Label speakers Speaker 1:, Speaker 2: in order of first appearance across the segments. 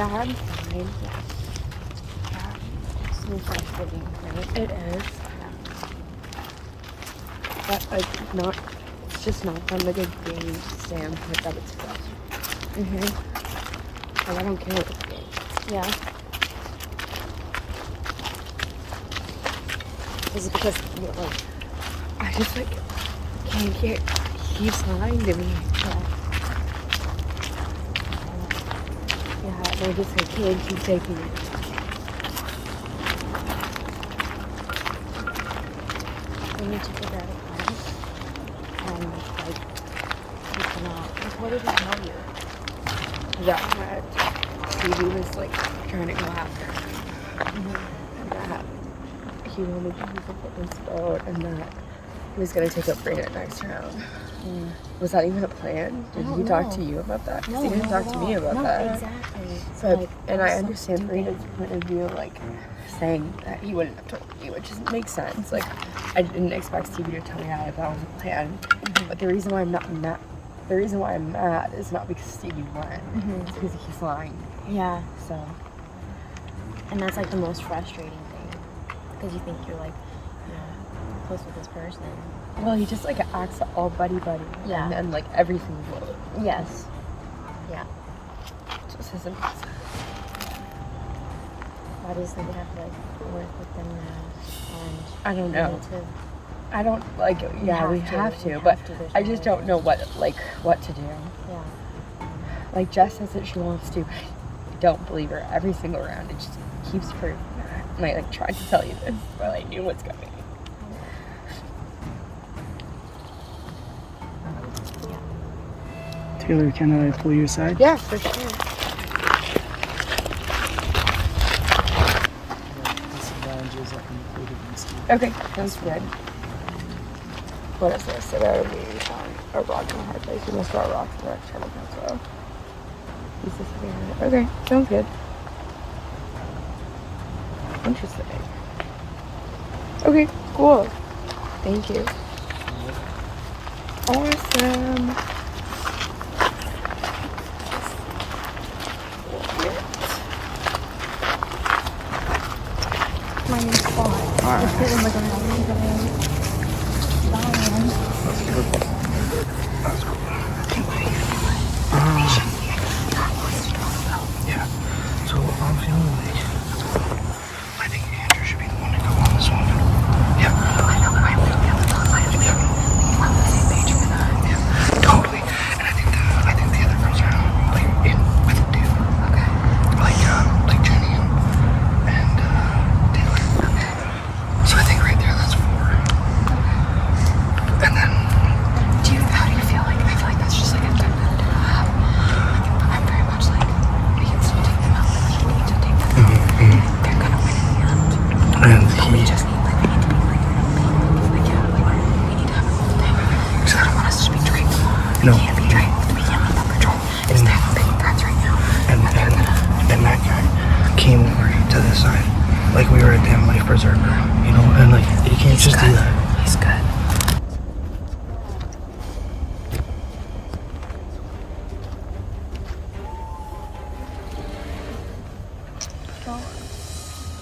Speaker 1: Yeah, I'm fine. Yeah. It's so frustrating, right? It is. Yeah. But it's just not fun like a game to stay on put that it's frustrating. Like I don't care what it's game.
Speaker 2: Yeah.
Speaker 1: Is it because like I just like can't get he's lying to me. Yeah, and I just like can't keep taking it.
Speaker 2: We need to figure out a plan. And like we cannot. What did he tell you?
Speaker 1: That Stevie was like trying to go after him. And that he wanted to use a fitness boat and that he was gonna take up Brayden next round. Was that even a plan? Did he talk to you about that? Because he didn't talk to me about that.
Speaker 2: No, exactly.
Speaker 1: So, like, and I understand Brayden's point of view, like saying that he wouldn't have told me, which makes sense. Like, I didn't expect Stevie to tell me that if that was a plan. But the reason why I'm mad is not because Stevie went. It's because he's lying.
Speaker 2: Yeah.
Speaker 1: So.
Speaker 2: And that's like the most frustrating thing, because you think you're like, close with this person.
Speaker 1: Well, he just like acts all buddy.
Speaker 2: Yeah.
Speaker 1: And then like everything's low.
Speaker 2: Yes. Yeah.
Speaker 1: Just doesn't make sense.
Speaker 2: Obviously, we have to like work with them now, and
Speaker 1: I don't know. I don't like. Yeah, we have to, but I just don't know what to do.
Speaker 2: Yeah.
Speaker 1: Like Jess says that she wants to. I don't believe her every single round. It just keeps proving that. And I like tried to tell you this, but I knew what's coming.
Speaker 3: Taylor, can I pull you aside?
Speaker 1: Yeah, for sure.
Speaker 3: Disadvantages are included in Steve.
Speaker 1: Okay, sounds good. What is this? It would be a rock in a hard place. You must draw rocks in the external pencil. Okay, sounds good. Interesting. Okay, cool. Thank you. Awesome.
Speaker 2: My name's Paul. Just sitting like a moment ago.
Speaker 3: That's cool. Yeah. So I'm feeling like I think Andrew should be the one to go on this one. Yeah. I know, but I'm feeling the other side of the we're on the same page for that. Yeah. Totally. And I think the other girls are like in with it too. Okay. Like Jenny and Taylor. Okay. So I think right there that's 4. Okay. And then how do you feel like? I feel like that's just like a good number to have. I'm very much like, we can still take them out, but like, we need to take them out. They're gonna win in the end. But we just need, like, we need to be like, we need to have a whole thing. Because I don't want us to be drained. We can't be drained. We can't let them control. It's they have big threats right now. And that guy came over to this side. Like we were a damn life preserver, you know? And like, you can't just do that. He's good.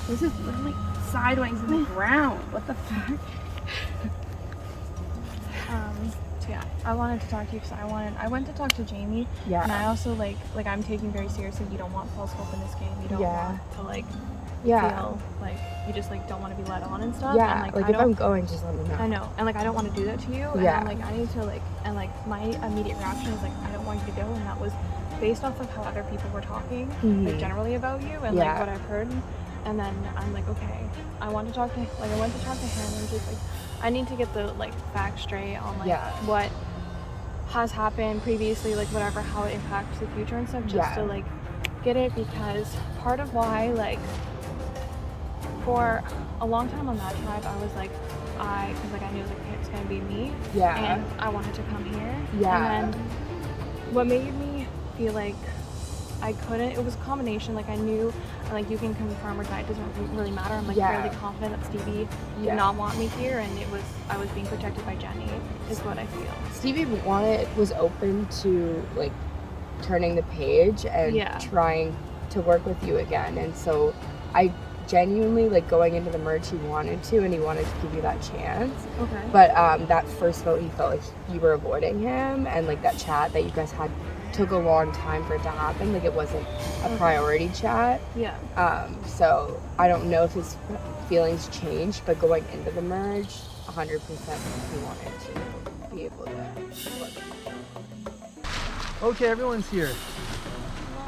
Speaker 1: This is literally sideways in the ground. What the fuck?
Speaker 4: So yeah, I wanted to talk to you because I went to talk to Jamie.
Speaker 1: Yeah.
Speaker 4: And I also like I'm taking very seriously. You don't want false hope in this game. You don't want to feel like you just like don't want to be led on and stuff.
Speaker 1: Yeah.
Speaker 4: And,
Speaker 1: like if I'm going, just let me know.
Speaker 4: I know, and like I don't want to do that to you.
Speaker 1: Yeah.
Speaker 4: And I need to my immediate reaction is like I don't want you to go, and that was based off of how other people were talking, like generally about you and like what I've heard. And then I'm like, okay, I want to talk to I went to talk to him and just like I need to get the like facts straight on what has happened previously, like whatever, how it impacts the future and stuff, just to like get it, because part of why like for a long time on that tribe I was like because like I knew like it's gonna be me and I wanted to come here and then what made me feel like I couldn't, it was a combination, like I knew, like you can confirm or deny, it doesn't really matter. I'm like fairly confident that Stevie did not want me here, and I was being protected by Jenny, is what I feel.
Speaker 1: Stevie was open to like turning the page and trying to work with you again, and so I genuinely, like, going into the merge, he wanted to, and he wanted to give you that chance.
Speaker 4: Okay.
Speaker 1: But that first vote, he felt like you were avoiding him, and like that chat that you guys had took a long time for it to happen. Like, it wasn't a priority chat.
Speaker 4: Yeah.
Speaker 1: So I don't know if his feelings changed, but going into the merge, 100% he wanted to be able to work.
Speaker 5: Okay, everyone's here.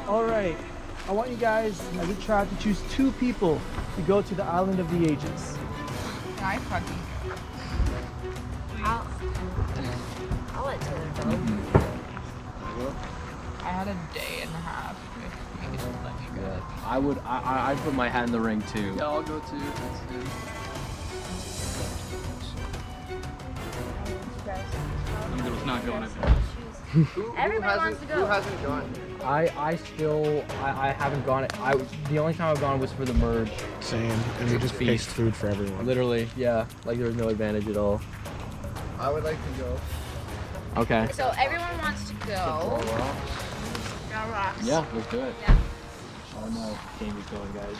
Speaker 5: All right, I want you guys as a tribe to choose 2 people to go to the Island of the Ages.
Speaker 1: Hi, Puggy.
Speaker 2: I'll let Taylor go.
Speaker 1: I had a day and a half. If you could let me go.
Speaker 6: I'd put my hat in the ring too.
Speaker 5: Yeah, I'll go too. That's good.
Speaker 7: I'm good with not going.
Speaker 2: Everybody wants to go.
Speaker 6: Who hasn't gone? I haven't gone. The only time I've gone was for the merge.
Speaker 8: Same, and we just picked food for everyone.
Speaker 6: Literally, yeah. Like there was no advantage at all.
Speaker 8: I would like to go.
Speaker 6: Okay.
Speaker 2: So everyone wants to go.
Speaker 6: Yeah, let's do it.
Speaker 2: Yeah.
Speaker 6: I don't know. Game is going, guys.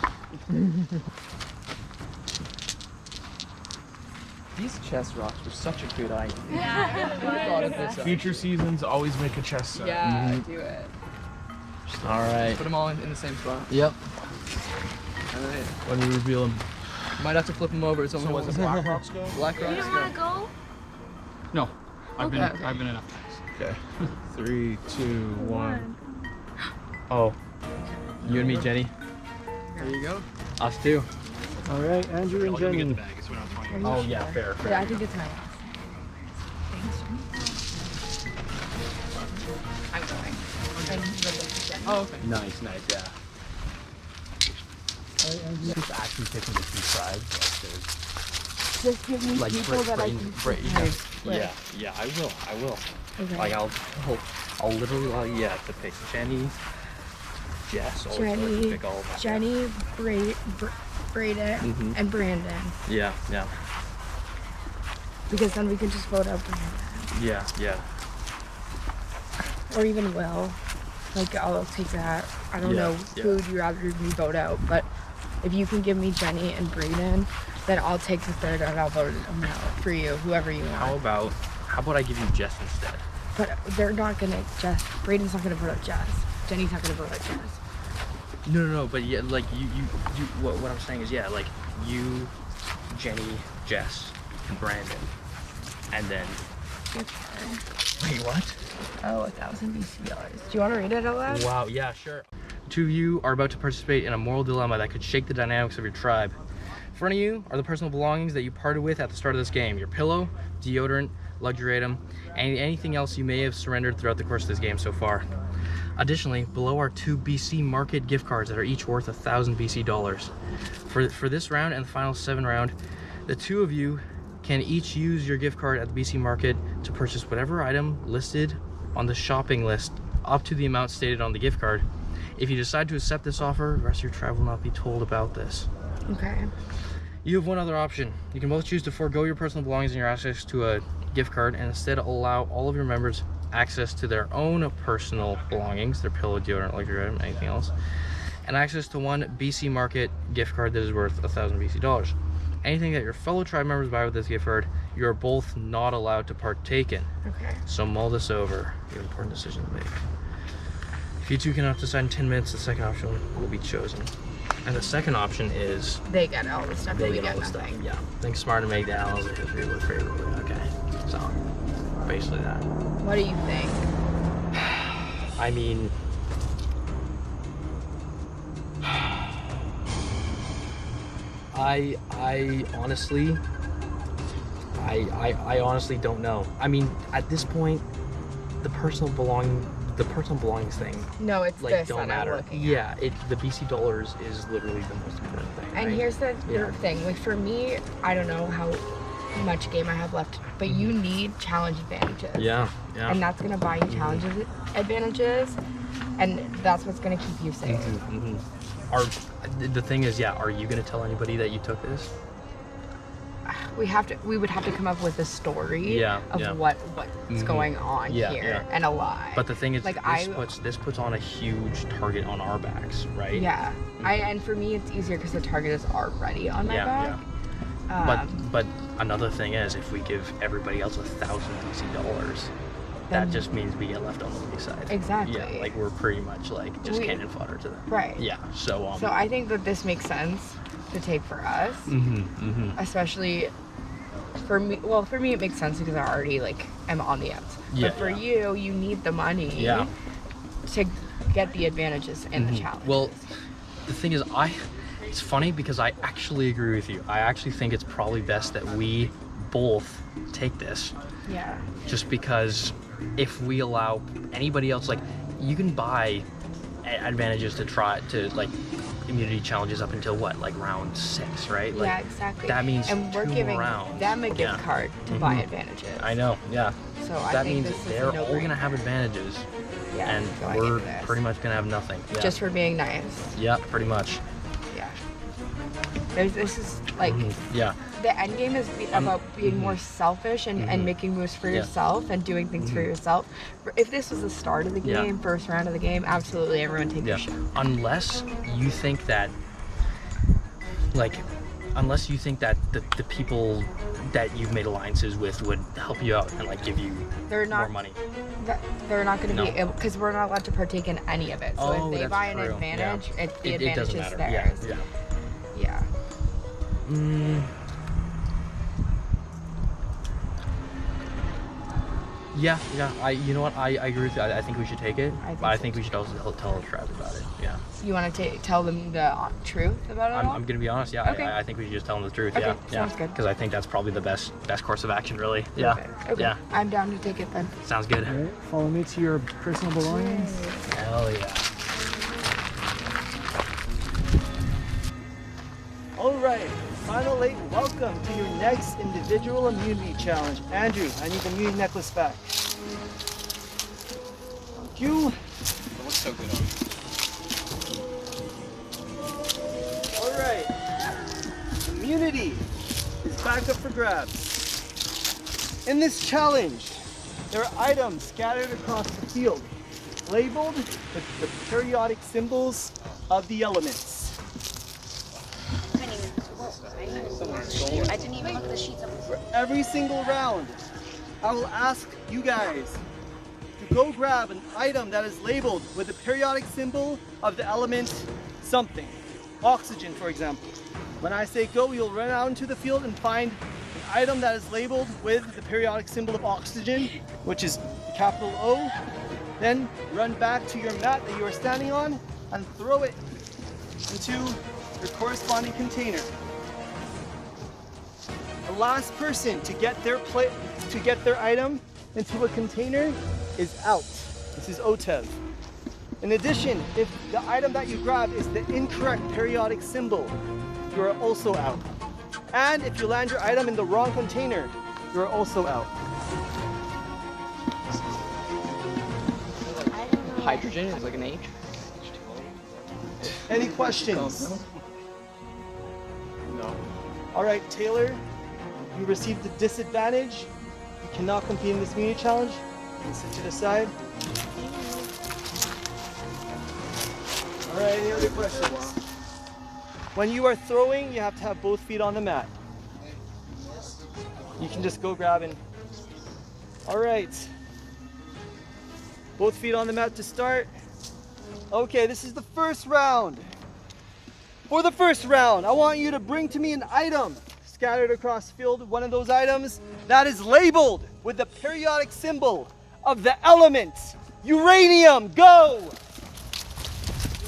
Speaker 5: These chest rocks were such a good idea.
Speaker 2: Yeah.
Speaker 8: Future seasons always make a chest set.
Speaker 1: Yeah, do it.
Speaker 6: All right.
Speaker 5: Put them all in the same spot.
Speaker 6: Yep.
Speaker 5: And then
Speaker 8: When we reveal them.
Speaker 5: might have to flip them over. Someone wants to
Speaker 8: Black Rocks go?
Speaker 5: Black
Speaker 2: You
Speaker 5: rocks.
Speaker 2: don't want to go?
Speaker 7: No, I've
Speaker 1: Okay.
Speaker 7: been enough times.
Speaker 8: Okay. 3, 2, 1.
Speaker 6: Oh. You and me, Jenny.
Speaker 5: There you go.
Speaker 6: Us too.
Speaker 5: All right, Andrew and
Speaker 7: Let me get the
Speaker 5: Jenny.
Speaker 7: bag. It's what I'm talking
Speaker 6: Oh yeah, fair.
Speaker 1: Yeah, I think it's my last. I'm going.
Speaker 5: Oh, okay.
Speaker 6: Nice, yeah. Just actually picking the 2 tribes.
Speaker 1: Just give me
Speaker 6: Like
Speaker 1: people that I can
Speaker 6: yeah, I will.
Speaker 1: Okay.
Speaker 6: Like I'll literally to pick Jenny, Jess, always like to
Speaker 1: Jenny,
Speaker 6: pick all of them.
Speaker 1: Jenny, Braden,
Speaker 6: Mhm.
Speaker 1: and Brandon.
Speaker 6: Yeah.
Speaker 1: Because then we can just vote out Brandon.
Speaker 6: Yeah.
Speaker 1: Or even Will. Like, I'll take that. I don't know who would you rather me vote out, but if you can give me Jenny and Braden, then I'll take the third and I'll vote them out for you, whoever you
Speaker 6: How
Speaker 1: want.
Speaker 6: about I give you Jess instead?
Speaker 1: But they're not gonna, Braden's not gonna vote out Jess. Jenny's not gonna vote out Jess.
Speaker 6: No, but yeah, like you what I'm saying is like you, Jenny, Jess, and Brandon, and then. Wait, what?
Speaker 1: Oh, $1,000 BC dollars. Do you want to read it out loud?
Speaker 6: Wow, yeah, sure. 2 of you are about to participate in a moral dilemma that could shake the dynamics of your tribe. In front of you are the personal belongings that you parted with at the start of this game. Your pillow, deodorant, luxury item, and anything else you may have surrendered throughout the course of this game so far. Additionally, below are 2 BC Market gift cards that are each worth 1,000 BC dollars. For this round and the final 7 round, the 2 of you can each use your gift card at the BC Market to purchase whatever item listed on the shopping list up to the amount stated on the gift card. If you decide to accept this offer, the rest of your tribe will not be told about this.
Speaker 1: Okay.
Speaker 6: You have one other option. You can both choose to forego your personal belongings and your access to a gift card and instead allow all of your members access to their own personal belongings, their pillow, deodorant, luxury item, anything else, and access to 1 BC Market gift card that is worth 1,000 BC dollars. Anything that your fellow tribe members buy with this gift card, you are both not allowed to partake in.
Speaker 1: Okay.
Speaker 6: So mull this over. You have an important decision to make. If you two cannot decide in 10 minutes, the second option will be chosen. And the second option is
Speaker 1: They get all the stuff,
Speaker 6: they
Speaker 1: but we
Speaker 6: get
Speaker 1: get
Speaker 6: all the stuff.
Speaker 1: nothing.
Speaker 6: Yeah. Think smart and make the analysis history look favorably. Okay. So basically that.
Speaker 1: What do you think?
Speaker 6: I mean, I honestly don't know. I mean, at this point, the personal belongings thing,
Speaker 1: No, it's
Speaker 6: like,
Speaker 1: this
Speaker 6: don't
Speaker 1: that
Speaker 6: matter.
Speaker 1: I'm looking
Speaker 6: Yeah, the BC dollars is literally the most important thing.
Speaker 1: And
Speaker 6: right?
Speaker 1: here's the
Speaker 6: Yeah.
Speaker 1: thing. Like, for me, I don't know how much game I have left, but you need challenge advantages.
Speaker 6: Yeah.
Speaker 1: And that's gonna buy you challenge advantages, and that's what's gonna keep you safe.
Speaker 6: The thing is, are you gonna tell anybody that you took this?
Speaker 1: we would have to come up with a story of what's going on here and a lie.
Speaker 6: But the thing is,
Speaker 1: like
Speaker 6: this puts on a huge target on our backs, right?
Speaker 1: Yeah. And for me it's easier because the target is already on my back.
Speaker 6: But another thing is, if we give everybody else $1,000 DC, that just means we get left on the wayside.
Speaker 1: Exactly.
Speaker 6: Yeah, like we're pretty much like just cannon fodder to them.
Speaker 1: Right.
Speaker 6: Yeah. So
Speaker 1: so I think that this makes sense to take for us, especially for me. Well, for me it makes sense because I already like am on the outs. But for you need the money to get the advantages in the challenge.
Speaker 6: Well, the thing is, it's funny because I actually agree with you. I actually think it's probably best that we both take this.
Speaker 1: Yeah.
Speaker 6: Just because if we allow anybody else, like, you can buy advantages to try to like immunity challenges up until what, like round 6, right? Like,
Speaker 1: yeah, exactly.
Speaker 6: That means
Speaker 1: and we're giving them a gift card to buy advantages.
Speaker 6: I know. Yeah.
Speaker 1: So
Speaker 6: that means they're all gonna have advantages.
Speaker 1: Yeah,
Speaker 6: and we're pretty much gonna have nothing. Yeah.
Speaker 1: Just for being nice.
Speaker 6: Yeah, pretty much.
Speaker 1: Yeah. This is like the end game is about being more selfish and making moves for yourself and doing things for yourself. If this was the start of the game, first round of the game, absolutely everyone take the shot.
Speaker 6: Unless you think that, the people that you've made alliances with would help you out and like give you more money.
Speaker 1: They're not going to be able, because we're not allowed to partake in any of it. So if they buy an advantage, the advantage is theirs. Yeah.
Speaker 6: You know what? I agree with you. I think we should take it, but I think we should also tell the tribe about it. Yeah.
Speaker 1: You want to tell them the truth about it?
Speaker 6: I'm gonna be honest. Yeah.
Speaker 1: Okay.
Speaker 6: I think we should just tell them the truth.
Speaker 1: Okay,
Speaker 6: Yeah.
Speaker 1: sounds good.
Speaker 6: Because I think that's probably the best course of action, really. Yeah.
Speaker 1: Okay.
Speaker 6: Yeah.
Speaker 1: I'm down to take it then.
Speaker 6: Sounds good.
Speaker 5: All right, follow me to your personal belongings.
Speaker 6: Hell yeah.
Speaker 5: All right, final 8, welcome to your next individual immunity challenge. Andrew, I need the immunity necklace back. Thank you.
Speaker 7: It looks so good on you.
Speaker 5: All right, immunity is back up for grabs. In this challenge, there are items scattered across the field, labeled with the periodic symbols of the elements.
Speaker 2: I didn't even look at the sheets up.
Speaker 5: For every single round, I will ask you guys to go grab an item that is labeled with the periodic symbol of the element something. Oxygen, for example. When I say go, you'll run out into the field and find an item that is labeled with the periodic symbol of oxygen, which is capital O. Then run back to your mat that you are standing on and throw it into your corresponding container. The last person to get their item into a container is out. This is OTEV. In addition, if the item that you grab is the incorrect periodic symbol, you are also out. And if you land your item in the wrong container, you are also out.
Speaker 6: Hydrogen is like an H.
Speaker 5: Any questions?
Speaker 8: No.
Speaker 5: All right, Taylor, you received the disadvantage. You cannot compete in this immunity challenge. You can sit to the side. All right, any other questions? When you are throwing, you have to have both feet on the mat. You can just go grab and... All right. Both feet on the mat to start. Okay, this is the first round. For the first round, I want you to bring to me an item scattered across the field, one of those items that is labeled with the periodic symbol of the element uranium. Go!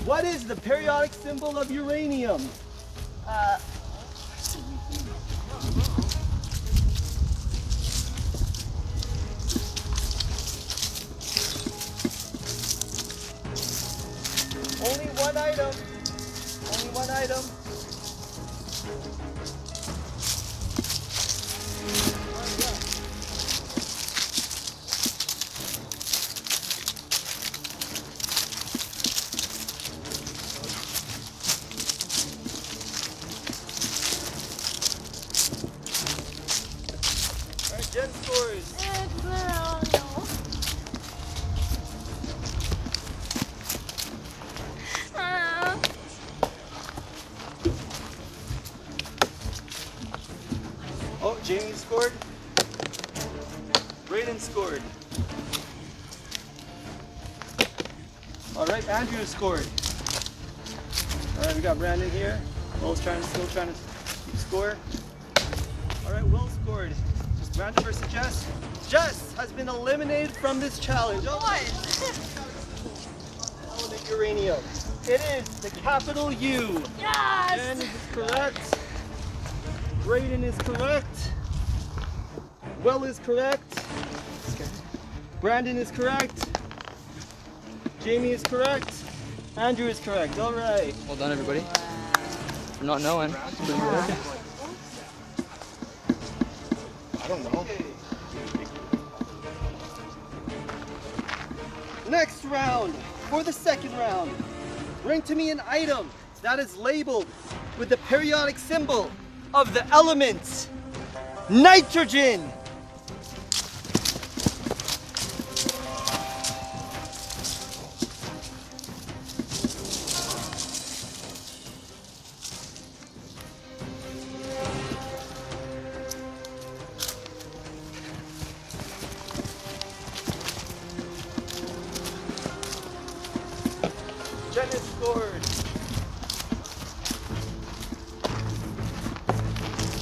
Speaker 5: What is the periodic symbol of uranium? Only one item. Only one item. scored. Brayden scored. All right, Andrew scored. All right, we got Brandon here. Will's still trying to keep score. All right, Will scored. Brandon versus Jess. Jess has been eliminated from this challenge. Element uranium. It is the capital U.
Speaker 2: Yes!
Speaker 5: Jen is correct. Brayden is correct. Will is correct. Brandon is correct. Jamie is correct. Andrew is correct. All right.
Speaker 7: Well done, everybody. For not knowing. It's pretty good.
Speaker 8: I don't know.
Speaker 5: Next round. For the second round, bring to me an item that is labeled with the periodic symbol of the element nitrogen. Jen has scored.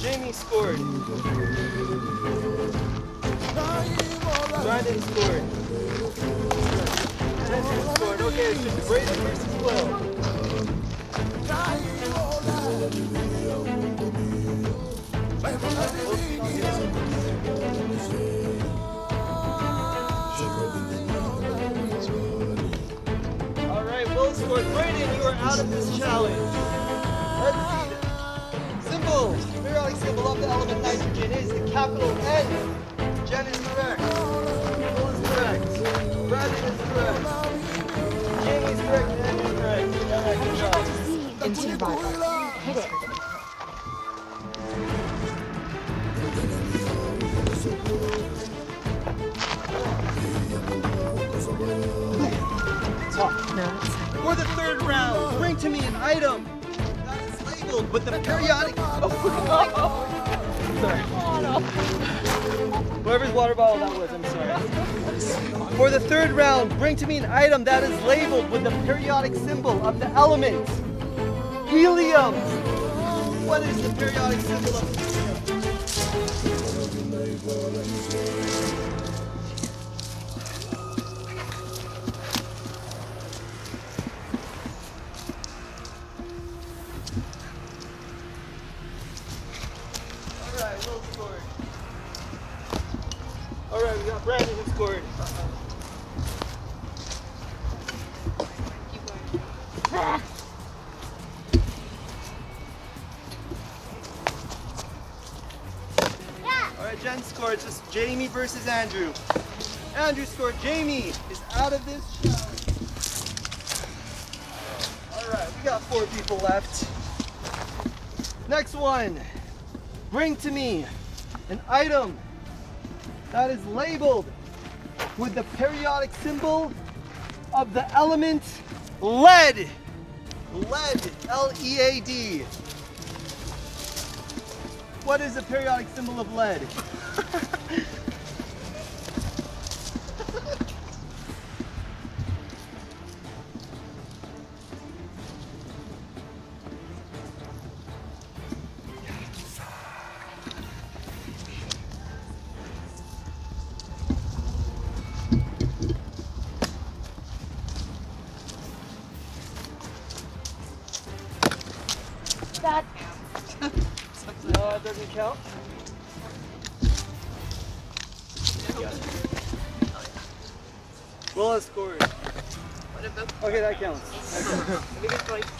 Speaker 5: Jamie scored. Brandon scored. Andrew scored. Okay, it's just Brayden versus Will. All right, Will scored. Brayden, you are out of this challenge. Let's see. Symbol, periodic symbol of the element nitrogen is the capital N. Jen is correct. Will is correct. Brandon is correct. Jamie is correct. And Andrew is correct. All right, good job.
Speaker 2: Into the bottle. Hit it.
Speaker 5: For the third round, bring to me an item that is labeled with the periodic. Sorry. Whoever's water bottle that was, I'm sorry. For the third round, bring to me an item that is labeled with the periodic symbol of the element helium. What is the periodic symbol of helium? Will scored. All right, we got Brandon who scored. All right, Jen scored. It's just Jamie versus Andrew. Andrew scored. Jamie is out of this challenge. All right, we got 4 people left. Next one. Bring to me an item that is labeled with the periodic symbol of the element lead. Lead, L-E-A-D. What is the periodic symbol of lead?
Speaker 2: That.
Speaker 5: No, it doesn't count. Will has scored. Okay, that counts.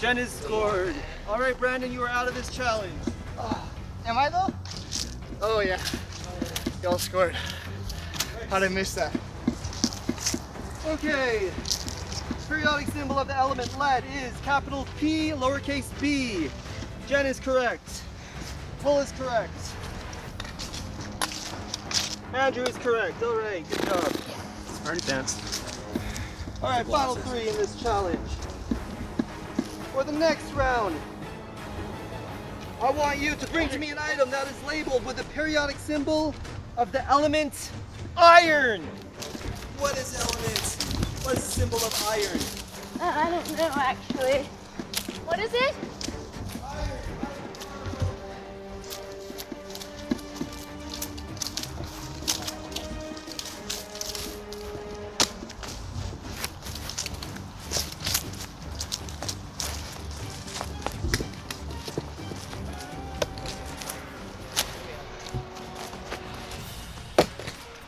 Speaker 5: Jen has scored. All right, Brandon, you are out of this challenge.
Speaker 8: Am I though? Oh yeah. Y'all scored. How'd I miss that?
Speaker 5: Okay. Periodic symbol of the element lead is capital P, lowercase b. Jen is correct. Will is correct. Andrew is correct. All right, good job.
Speaker 7: Already danced.
Speaker 5: All right, final 3 in this challenge. For the next round, I want you to bring to me an item that is labeled with the periodic symbol of the element iron. What is element? What is the symbol of iron?
Speaker 2: I don't know actually. What is it?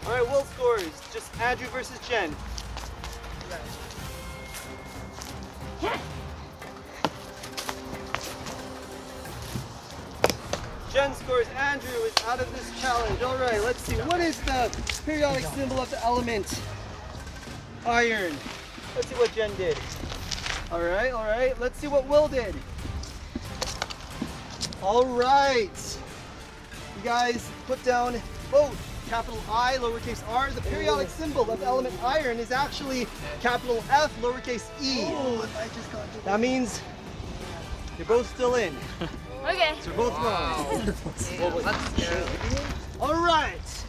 Speaker 5: All right, will scores. Just Andrew versus Jen. Jen scores. Andrew is out of this challenge. All right, let's see. What is the periodic symbol of the element iron? Let's see what Jen did. All right, all right. Let's see what Will did. All right. You guys put down both capital I, lowercase r. The periodic symbol of the element iron is actually capital F, lowercase e. That means you're both still in.
Speaker 2: Okay.
Speaker 5: So you're both wrong. All right.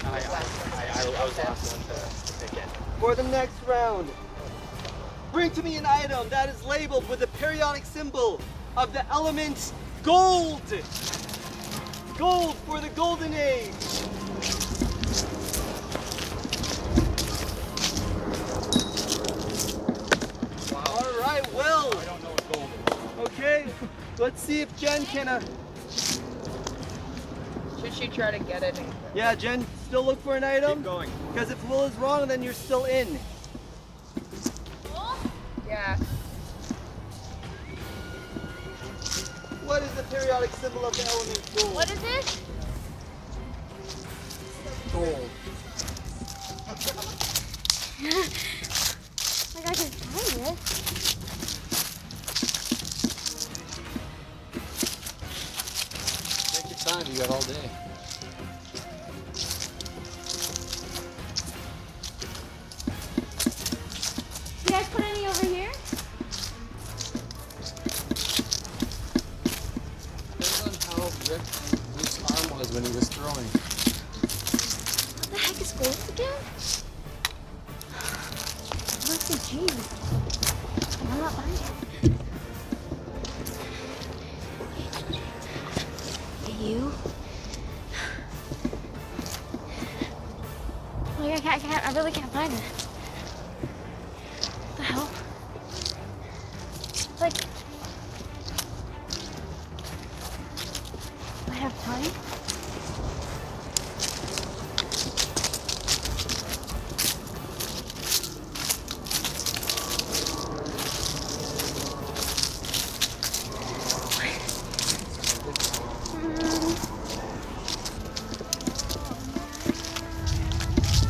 Speaker 6: I was the last one to pick it.
Speaker 5: For the next round, bring to me an item that is labeled with the periodic symbol of the element gold. Gold for the golden age. Wow. All right, Will.
Speaker 6: I don't know what gold is.
Speaker 5: Okay, let's see if Jen can.
Speaker 1: Should she try to get it?
Speaker 5: Yeah, Jen, still look for an item.
Speaker 6: Keep going.
Speaker 5: Because if Will is wrong, then you're still in.
Speaker 1: Yeah.
Speaker 5: What is the periodic symbol of the element gold?
Speaker 2: What is it?
Speaker 5: Gold.
Speaker 2: Like I can find it.
Speaker 7: Take your time, you got all day.
Speaker 2: You guys put any over here?
Speaker 7: Depends on how ripped Luke's arm was when he was throwing.
Speaker 2: What the heck is gold again? Let's see, jeez. I'm not finding it. Hey, you? Like, I really can't find it. What the hell? Like, do I have time?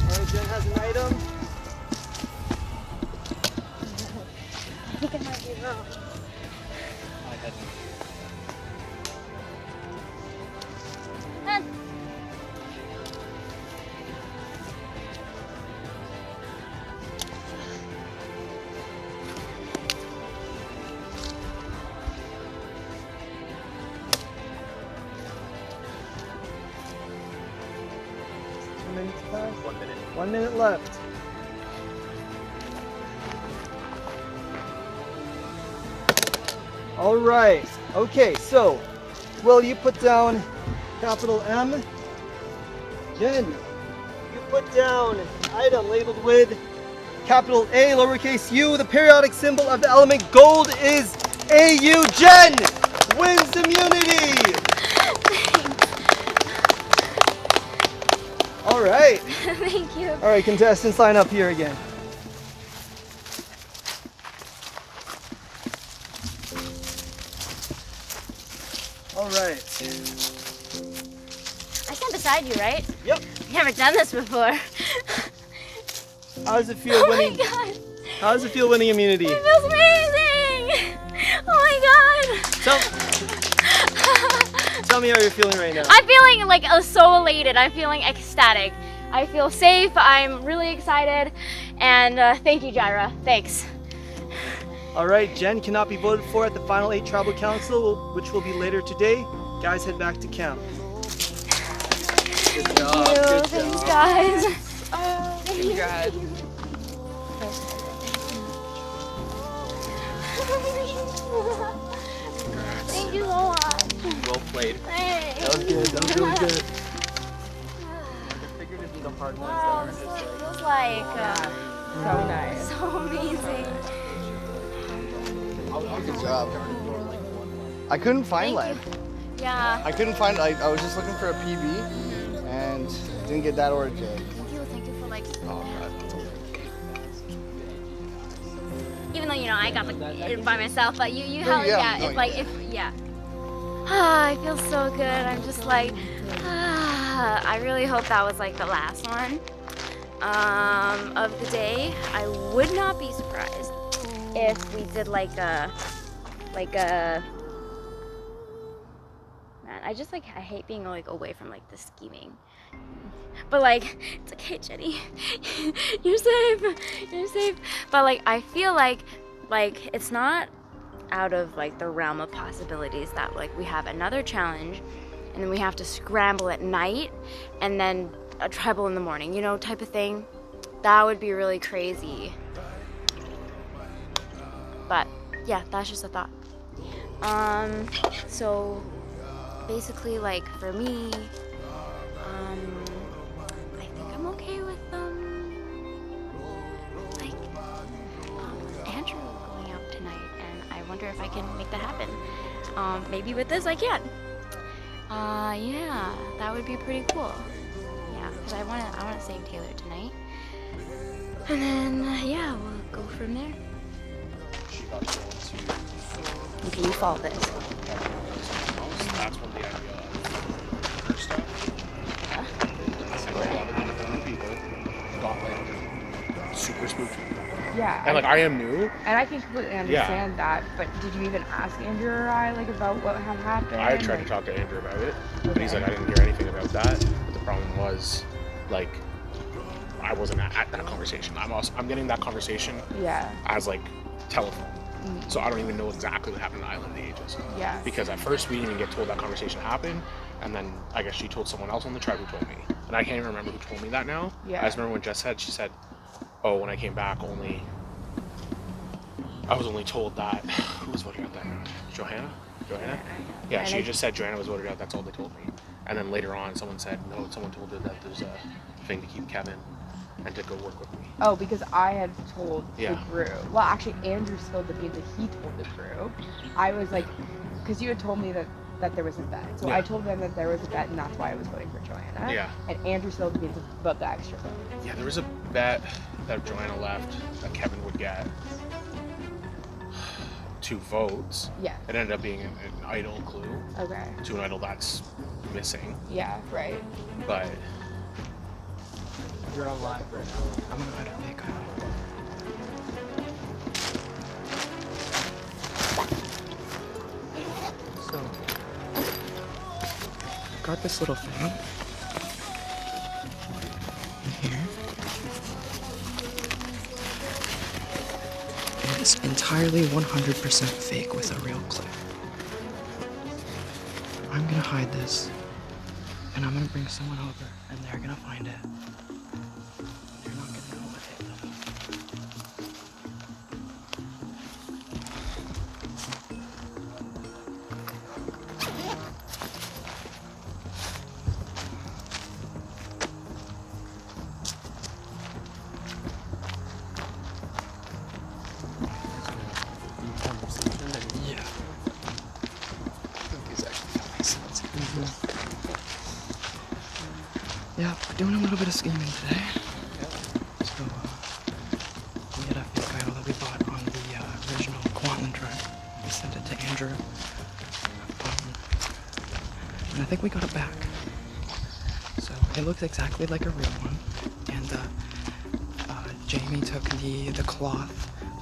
Speaker 5: All right, Jen has an item.
Speaker 2: I think I might be wrong.
Speaker 5: Minutes passed.
Speaker 6: 1 minute.
Speaker 5: 1 minute left. All right. Okay, so, Will, you put down capital M. Jen, you put down item labeled with capital A, lowercase u. The periodic symbol of the element gold is AU. Jen wins immunity. All right.
Speaker 2: Thank you.
Speaker 5: All right, contestants, line up here again. All right.
Speaker 2: I stand beside you, right?
Speaker 5: Yep.
Speaker 2: I've never done this before.
Speaker 5: How does it feel
Speaker 2: Oh my
Speaker 5: winning?
Speaker 2: god.
Speaker 5: How does it feel winning immunity?
Speaker 2: It feels amazing. Oh my god.
Speaker 5: Tell me how you're feeling right now.
Speaker 2: I'm feeling like so elated. I'm feeling ecstatic. I feel safe. I'm really excited. And thank you, Jaira. Thanks.
Speaker 5: Alright, Jen cannot be voted for at the final 8 tribal council, which will be later today. Guys, head back to camp.
Speaker 7: Good job.
Speaker 2: Thanks, guys.
Speaker 7: Congrats.
Speaker 2: Thank you so much.
Speaker 7: Well played.
Speaker 2: Hey.
Speaker 5: That was good. That was really good.
Speaker 7: I figured it'd be the hard ones
Speaker 2: Wow,
Speaker 7: that
Speaker 2: this
Speaker 7: are just like.
Speaker 2: feels like
Speaker 1: So nice.
Speaker 2: so amazing.
Speaker 8: Good job. I couldn't find lead.
Speaker 2: Yeah.
Speaker 8: I couldn't find. I was just looking for a PB, and didn't get that or a J.
Speaker 2: Thank you for like.
Speaker 8: Oh god.
Speaker 2: Even though I got it by myself, but you
Speaker 8: No,
Speaker 2: have
Speaker 8: yeah, no,
Speaker 2: It's
Speaker 8: you
Speaker 2: like
Speaker 8: did.
Speaker 2: I feel so good. I'm just like I really hope that was like the last one of the day. I would not be surprised if we did like a man. I hate being like away from like the scheming. But like, it's okay, Jenny. You're safe. You're safe. But like, I feel like it's not out of like the realm of possibilities that like we have another challenge, and then we have to scramble at night, and then a treble in the morning, type of thing. That would be really crazy. But yeah, that's just a thought. So basically, like for me, I think I'm okay with Andrew going out tonight, and I wonder if I can make that happen. Maybe with this I can. Yeah, that would be pretty cool. Yeah, because I wanna save Taylor tonight, and then yeah, we'll go from there. Can you follow this?
Speaker 9: That's when the idea of her stuff. A lot of the people got like super spooky.
Speaker 1: Yeah.
Speaker 9: And like I am new.
Speaker 1: And I can completely understand that, but did you even ask Andrew or I like about what had happened?
Speaker 9: I tried to talk to Andrew about it, but he's like, I didn't hear anything about that. But the problem was, like, I wasn't at that conversation. I'm getting that conversation as like telephone. So I don't even know exactly what happened in Island of the Ages.
Speaker 1: Yeah.
Speaker 9: Because at first we didn't even get told that conversation happened, and then I guess she told someone else on the tribe who told me. And I can't even remember who told me that now.
Speaker 1: Yeah.
Speaker 9: I just remember when Jess she said, oh, when I came back I was only told that, who was voting out then? Johanna? Yeah, she just said Johanna was voted out, that's all they told me. And then later on someone said, no, someone told her that there's a thing to keep Kevin and to go work with me.
Speaker 1: Oh, because I had told
Speaker 9: Yeah.
Speaker 1: the crew. Well, actually, Andrew spilled the beans and he told the crew. I was like, because you had told me that there was a bet. So I told them that there was a bet, and that's why I was voting for Joanna.
Speaker 9: Yeah.
Speaker 1: And Andrew spilled the beans about the extra vote.
Speaker 9: Yeah, there was a bet that if Joanna left, that Kevin would get 2 votes.
Speaker 1: Yeah.
Speaker 9: It ended up being an idol clue
Speaker 1: Okay.
Speaker 9: to an idol that's missing.
Speaker 1: Yeah, right.
Speaker 9: But
Speaker 6: You're on live right now. I'm gonna hide a fake So, I've got this little thing in here. And it's entirely 100% fake with a real clip. I'm gonna hide this, and I'm gonna bring someone over, and they're gonna find it. They're not gonna know what hit them. Yeah.
Speaker 8: These actually make sense.
Speaker 6: Yeah, we're doing a little bit of scheming today. So, we had a fake idol that we bought on the original Kwantlen tribe. We sent it to Andrew. And I think we got it back. So, it looks exactly like a real one. And Jamie took the cloth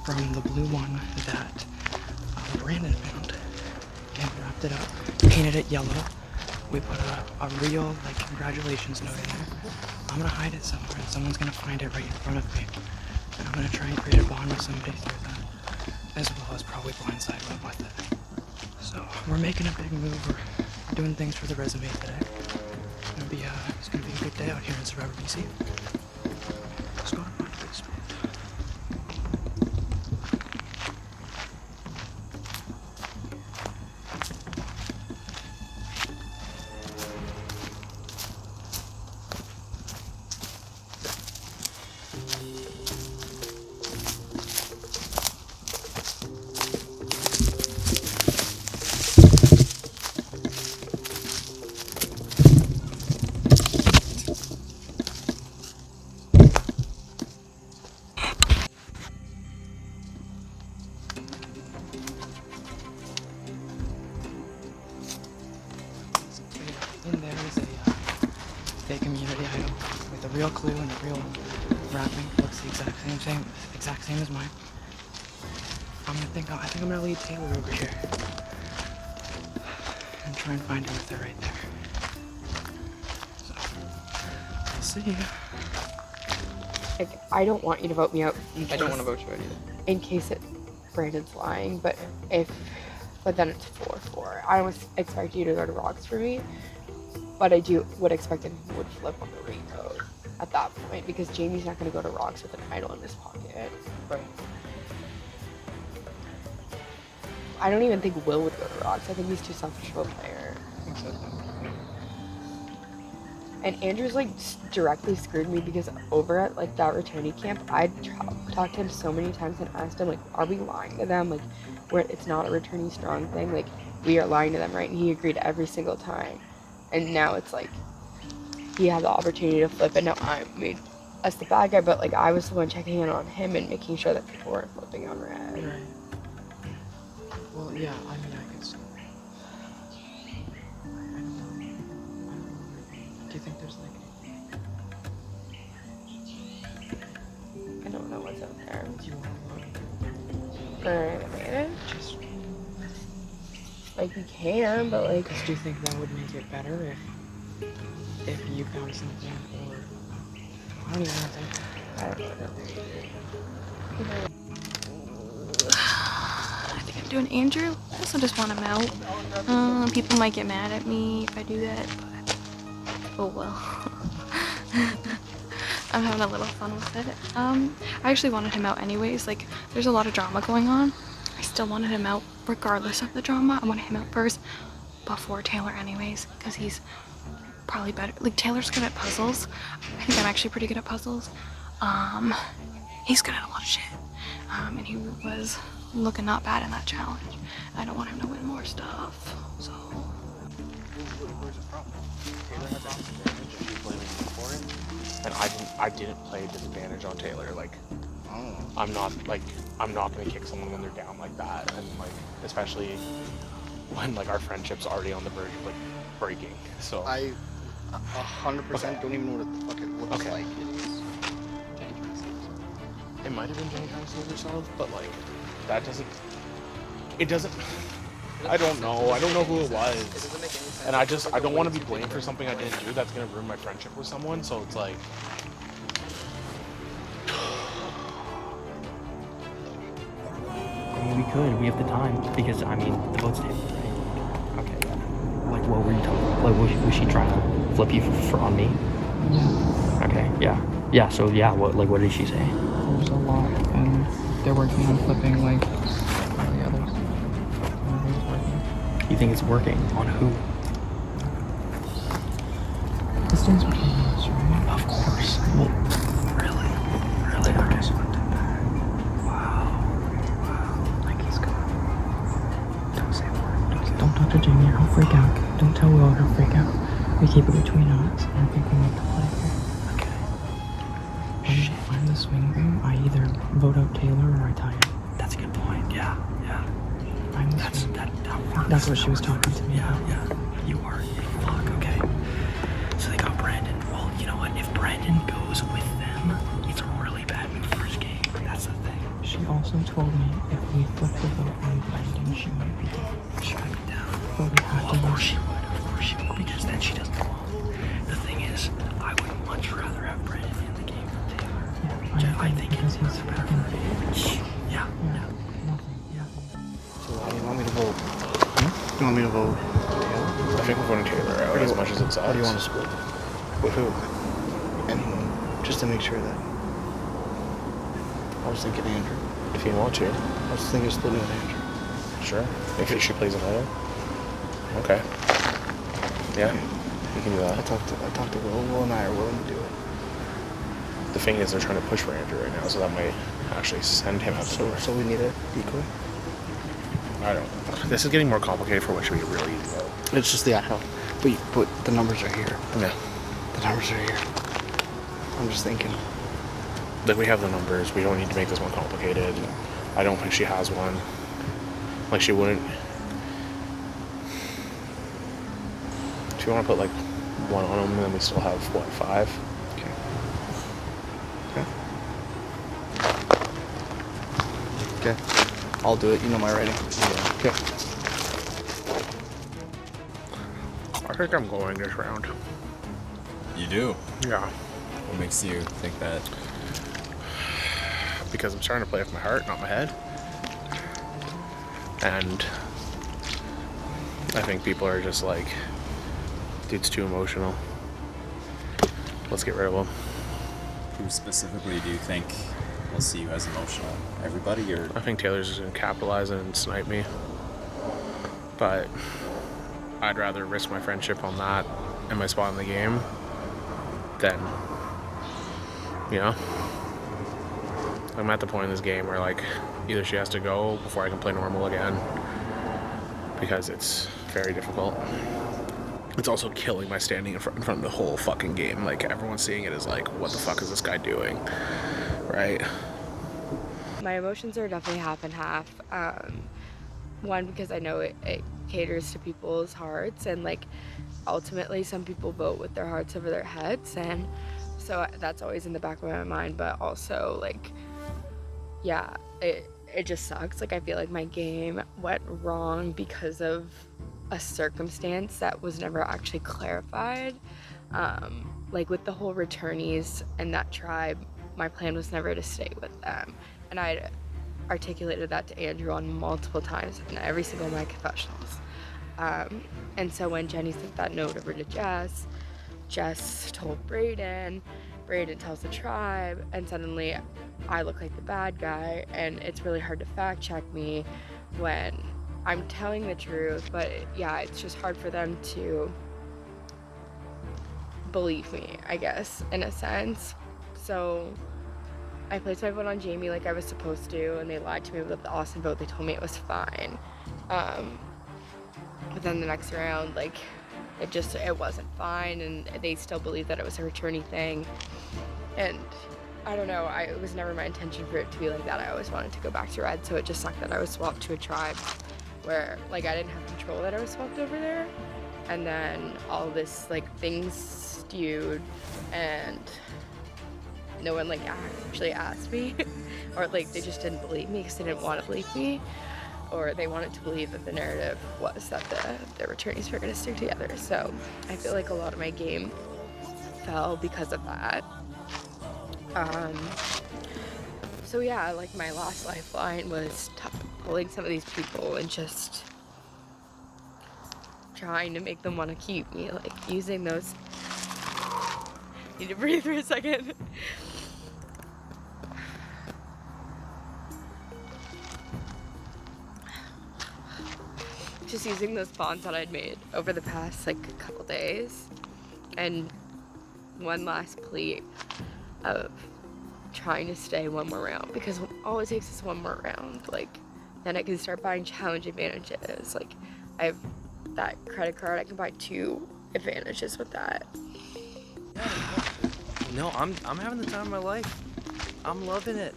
Speaker 6: from the blue one that Brandon found and wrapped it up, painted it yellow. We put a real, like, congratulations note in there. I'm gonna hide it somewhere, and someone's gonna find it right in front of me. And I'm gonna try and create a bond with somebody through that.
Speaker 10: as well as probably blindside went with it. So we're making a big move. We're doing things for the resume today. It's gonna be a good day out here in Survivor BC. Let's go to find a good spot. In there is a community item with a real clue and a real wrapping. Looks the exact same as mine. I think I'm gonna lead Taylor over here and try and find her with it right there. So we'll see.
Speaker 1: Like, I don't want you to vote me out.
Speaker 10: I don't want to vote you out either.
Speaker 1: In case Brandon's lying, but then it's 4-4. I don't expect you to go to rocks for me, but I would expect him would flip on the raincoat at that point, because Jamie's not going to go to rocks with an idol in his pocket.
Speaker 10: Right.
Speaker 1: I don't even think Will would go to rocks. I think he's too selfish of a player. And Andrew's like directly screwed me, because over at like that returnee camp, I talked to him so many times and asked him, like, are we lying to them? Like, where it's not a returnee strong thing, like we are lying to them, right? And he agreed every single time. And now it's like he had the opportunity to flip, and now I made us the bad guy, but like I was the one checking in on him and making sure that people weren't flipping on red.
Speaker 10: Right. Well, yeah, I mean, I guess. I don't know. Do you think there's like...
Speaker 1: I don't know what's out there.
Speaker 10: Do you want to look?
Speaker 1: For the manage?
Speaker 10: Just...
Speaker 1: Like, we can, but like...
Speaker 10: Because do you think that would make it better if you found something, or... I don't even know what's out there.
Speaker 1: I don't know.
Speaker 4: I think I'm doing Andrew. I also just want him out. People might get mad at me if I do that, but oh well. I'm having a little fun with it. I actually wanted him out anyways. Like, there's a lot of drama going on. I still wanted him out regardless of the drama. I wanted him out first before Taylor anyways, because he's probably better. Like, Taylor's good at puzzles. I think I'm actually pretty good at puzzles. He's good at a lot of shit. And he was looking not bad in that challenge. I don't want him to win more stuff, so.
Speaker 9: Where's the problem? Taylor has a disadvantage and she's blaming me for it. And I didn't play disadvantage on Taylor. Like, I'm not gonna kick someone when they're down like that, and like especially when like our friendship's already on the verge of like breaking. So
Speaker 8: I 100% don't even know what the fuck it looks like.
Speaker 9: It might have been Jenny trying to save herself, but like that doesn't. I don't know. I don't know who it was. And I don't want to be blamed for something I didn't do that's gonna ruin my friendship with someone. So it's like.
Speaker 6: I mean, we could. We have the time, because I mean, the vote's taken, right? Okay. Like, what were you talking? Like, was she trying to flip you for on me?
Speaker 10: Yeah.
Speaker 6: Okay. Yeah. Yeah. So yeah. What did she say?
Speaker 10: There's a lot, and they're working on flipping like all the others. Nobody's working.
Speaker 6: You think it's working? On who?
Speaker 10: The stands between us, right?
Speaker 6: Of course. Well, really? Really? Okay. Wow.
Speaker 10: Like, he's gone. Don't say a word. Don't talk to Jamie. I'll freak out. Don't tell Will. I'll freak out. We keep it between us, and I think we need to play here.
Speaker 6: Shit.
Speaker 10: I'm the swing room. I either vote out Taylor or I tie him.
Speaker 6: That's a good point. Yeah. Yeah.
Speaker 10: I'm the
Speaker 6: That works.
Speaker 10: That's what she was talking to me about.
Speaker 6: Yeah. You are. Fuck. Okay. So they got Brandon. Well, you know what? If Brandon goes with them, it's a really bad move first game. That's the thing.
Speaker 10: She also told me if we flip the vote on Brandon, she might be down.
Speaker 6: She might be down.
Speaker 10: But we have to.
Speaker 6: Of course she would. Of course she would. Because then she doesn't belong. The thing is, I would much rather have Brandon in the game than Taylor.
Speaker 10: Yeah,
Speaker 6: I think
Speaker 10: because he's fucking big.
Speaker 6: Yeah.
Speaker 10: Nothing.
Speaker 8: want me to vote?
Speaker 9: I think we're voting Taylor out as much as it sucks.
Speaker 8: Or do you want to split?
Speaker 9: With who?
Speaker 8: Anyone, just to make sure that. I was thinking Andrew.
Speaker 9: If you want to.
Speaker 8: I was thinking splitting with Andrew.
Speaker 9: Sure. If she plays it better. Okay. Yeah, we can do that.
Speaker 8: I talked to Will. Will and I are willing to do it.
Speaker 9: The thing is, they're trying to push for Andrew right now, so that might actually send him out the door.
Speaker 8: So we need it equally?
Speaker 9: I don't know. This is getting more complicated for what should be a really easy vote.
Speaker 8: It's just the aisle. But the numbers are here.
Speaker 9: Yeah.
Speaker 8: The numbers are here. I'm just thinking.
Speaker 9: Like, we have the numbers. We don't need to make this more complicated. I don't think she has one. Like, she wouldn't. If you want to put, like, one on them, then we still have, what, 5?
Speaker 8: Okay. Okay. I'll do it. You know my writing.
Speaker 9: Yeah. Okay. I think I'm going this round.
Speaker 11: You do?
Speaker 9: Yeah.
Speaker 11: What makes you think that?
Speaker 9: Because I'm starting to play with my heart, not my head. And I think people are just like, dude's too emotional. Let's get rid of him.
Speaker 11: Who specifically do you think will see you as emotional? Everybody, or?
Speaker 9: I think Taylor's just gonna capitalize and snipe me. But I'd rather risk my friendship on that and my spot in the game than, you know? I'm at the point in this game where, like, either she has to go before I can play normal again, because it's very difficult. It's also killing my standing in front of the whole fucking game. Like, everyone seeing it is like, what the fuck is this guy doing? Right?
Speaker 1: My emotions are definitely half and half. One, because I know it caters to people's hearts, and like ultimately some people vote with their hearts over their heads, and so that's always in the back of my mind. But also, like, yeah, it just sucks. Like, I feel like my game went wrong because of a circumstance that was never actually clarified. Like with the whole returnees and that tribe, my plan was never to stay with them, and I articulated that to Andrew on multiple times in every single of my confessionals. And so when Jenny sent that note over to Jess told Brayden tells the tribe, and suddenly I look like the bad guy, and it's really hard to fact check me when I'm telling the truth. But yeah, it's just hard for them to believe me, I guess, in a sense. So I placed my vote on Jamie like I was supposed to, and they lied to me with the Austin vote. They told me it was fine. But then the next round, like, it wasn't fine, and they still believed that it was a returnee thing. And I don't know, it was never my intention for it to be like that. I always wanted to go back to red, so it just sucked that I was swapped to a tribe where, like, I didn't have control that I was swapped over there. And then all this, like, things stewed, and no one, like, actually asked me. Or, like, they just didn't believe me because they didn't want to believe me. Or they wanted to believe that the narrative was that the returnees were going to stick together. So I feel like a lot of my game fell because of that. So yeah, like, my last lifeline was pulling some of these people and just trying to make them want to keep me, like using those. Need to breathe for a second. Just using those bonds that I'd made over the past, like, couple days, and one last plea of trying to stay one more round, because all it takes is one more round. Like, then I can start buying challenge advantages. Like, I have that credit card, I can buy 2 advantages with that.
Speaker 6: No, I'm having the time of my life. I'm loving it.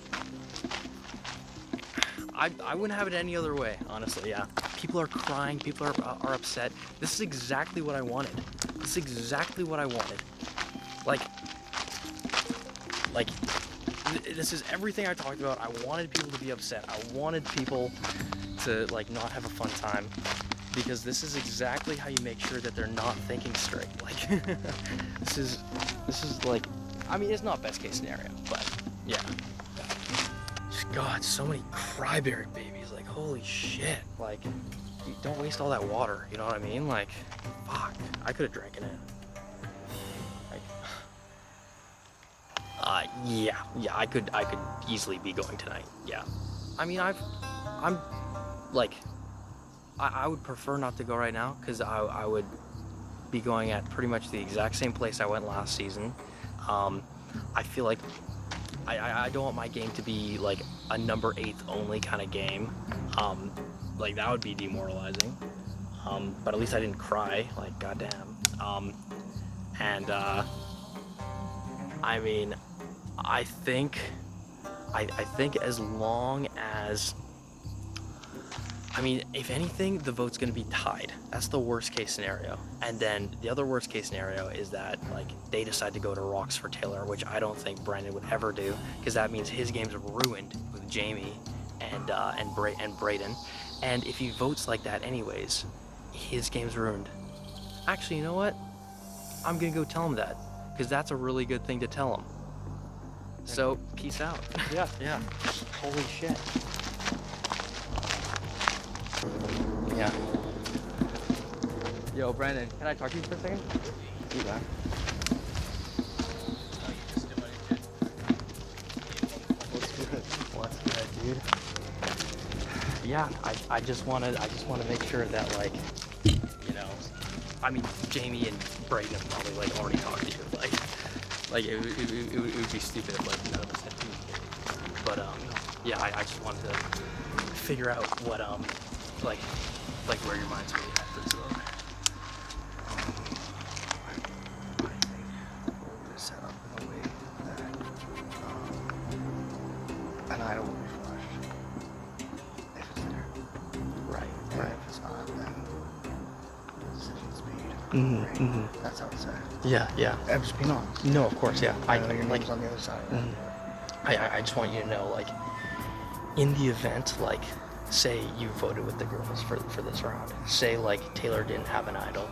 Speaker 6: I wouldn't have it any other way, honestly. Yeah, people are crying, people are upset. This is exactly what I wanted. This is exactly what I wanted. Like this is everything I talked about. I wanted people to be upset. I wanted people to, like, not have a fun time, because this is exactly how you make sure that they're not thinking straight. Like, this is like, I mean, it's not best case scenario, but yeah. Just God, so many cryberry babies. Like, holy shit. Like, don't waste all that water. You know what I mean? Like, fuck. I could have drank it in. Yeah, I could easily be going tonight. Yeah. I mean, I would prefer not to go right now, because I would be going at pretty much the exact same place I went last season. I feel like I don't want my game to be like a number 8 only kind of game. Like, that would be demoralizing. But at least I didn't cry, like, goddamn. I mean, I think as long as, I mean, if anything, the vote's gonna be tied. That's the worst case scenario. And then the other worst case scenario is that, like, they decide to go to rocks for Taylor, which I don't think Brandon would ever do, because that means his game's ruined with Jamie and Brayden. And if he votes like that anyways, his game's ruined. Actually, you know what? I'm gonna go tell him that, because that's a really good thing to tell him. So, peace out. Yeah. Holy shit. Yeah. Yo, Brandon, can I talk to you for a second? You back? What's good, dude? Yeah, I just wanna make sure that, like, you know, I mean, Jamie and Brayden have probably, like, already talked to you. Like it would be stupid if, like, none of us had communicated. But yeah, I just wanted to figure out what like where your mind's really at for this load.
Speaker 8: Set up in a way that an idol will be flushed if it's there.
Speaker 6: Right.
Speaker 8: And if it's not, then the decision's made. That's how it's said.
Speaker 6: Yeah.
Speaker 8: I'm just being honest.
Speaker 6: No, of course, yeah.
Speaker 8: I know your name's on the other side.
Speaker 6: I just want you to know, like, in the event, like, say you voted with the girls for this round. Say, like, Taylor didn't have an idol.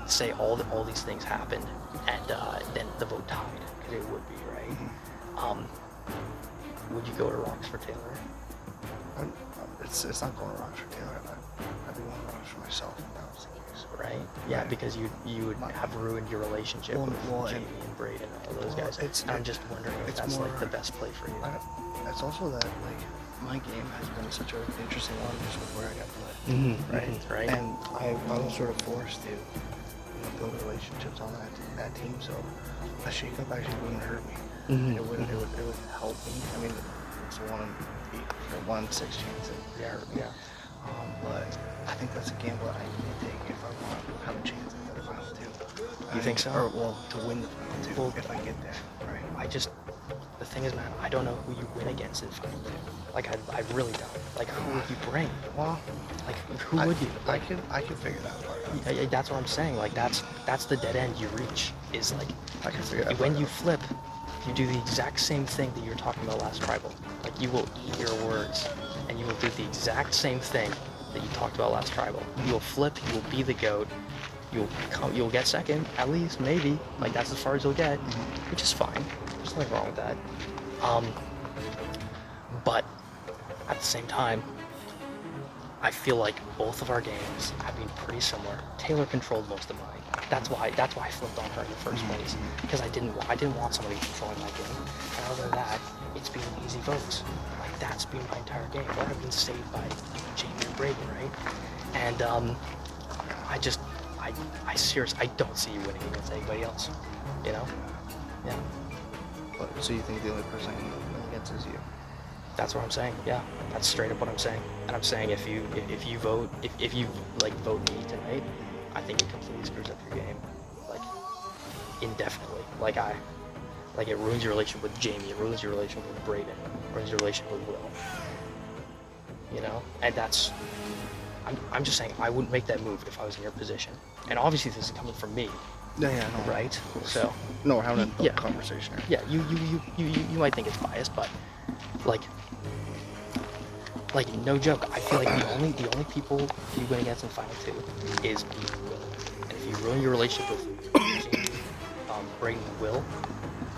Speaker 6: Say all these things happened, and then the vote tied, because it would be, right? Would you go to rocks for Taylor?
Speaker 8: It's not going to rocks for Taylor. I'd be going to rocks for myself if that was the case.
Speaker 6: Right? Yeah, because you would have ruined your relationship with Jamie and Brayden and all those guys. And I'm just wondering if that's more, like, the best play for you.
Speaker 8: It's also that, like, my game has been such an interesting one just with where I got put. Right? And I was sort of forced to, you know, build relationships on that team, so a shakeup actually wouldn't hurt me. It would help me. I mean, it's a 1-6 chance. Yeah. But I think that's a gamble that I need to take if I want to have a chance at the final 2.
Speaker 6: You think so?
Speaker 8: Or, well, to win the final 2 if I get there. Right.
Speaker 6: The thing is, man, I don't know who you win against in final 2. Like, I really don't. Like, who would you bring?
Speaker 8: Well,
Speaker 6: like, who would you? Like,
Speaker 8: I can figure that part out.
Speaker 6: That's what I'm saying. Like, that's the dead end you reach. Is, like,
Speaker 8: I can figure that
Speaker 6: when you flip, you do the exact same thing that you were talking about last tribal. Like, you will eat your words, and you will do the exact same thing that you talked about last tribal. You will flip. You will be the goat. You'll get second, at least, maybe. Like, that's as far as you'll get, which is fine. There's nothing wrong with that. But at the same time, I feel like both of our games have been pretty similar. Taylor controlled most of mine. That's why I flipped on her in the first place, because I didn't want somebody controlling my game. And other than that, it's been easy votes. Like, that's been my entire game. Or I've been saved by Jamie and Brayden, right? And I seriously, I don't see you winning against anybody else. You know? Yeah.
Speaker 8: So you think the only person I can win against is you?
Speaker 6: That's what I'm saying. Yeah, that's straight up what I'm saying. And I'm saying if you vote vote me tonight, I think it completely screws up your game, like, indefinitely. Like, it ruins your relationship with Jamie. It ruins your relationship with Brayden. It ruins your relationship with Will. You know, and that's. I'm just saying I wouldn't make that move if I was in your position. And obviously this is coming from me.
Speaker 8: No,
Speaker 6: right? So.
Speaker 8: No, we're having a conversation here.
Speaker 6: Yeah, you might think it's biased, but like no joke. I feel like the only people you win against in final 2 is me and Will. And if you ruin your relationship with Jamie, Brayden and Will,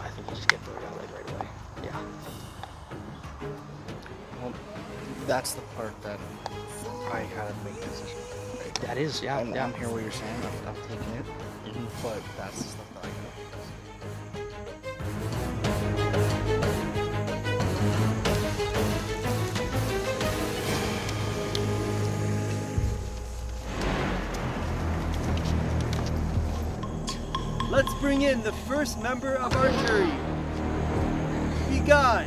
Speaker 6: I think you just get voted out, like, right away. Yeah.
Speaker 8: that's the part that I had to make a decision. Right?
Speaker 6: That is, yeah,
Speaker 8: And
Speaker 6: yeah.
Speaker 8: I'm hear what you're saying. I've taken it, but that's the stuff that I got.
Speaker 5: Let's bring in the first member of our jury. We got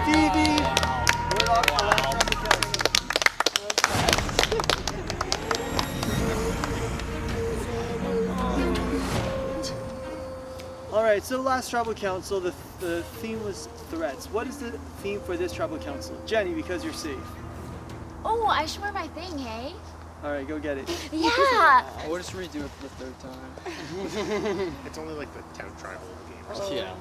Speaker 5: Stevie. All right, so last tribal council, the theme was threats. What is the theme for this tribal council? Jenny, because you're safe.
Speaker 2: Oh, I should wear my thing, hey?
Speaker 5: All right, go get it.
Speaker 2: Yeah.
Speaker 7: We'll just redo it for the third time.
Speaker 9: It's only like the 10th tribal game or something.
Speaker 6: Yeah.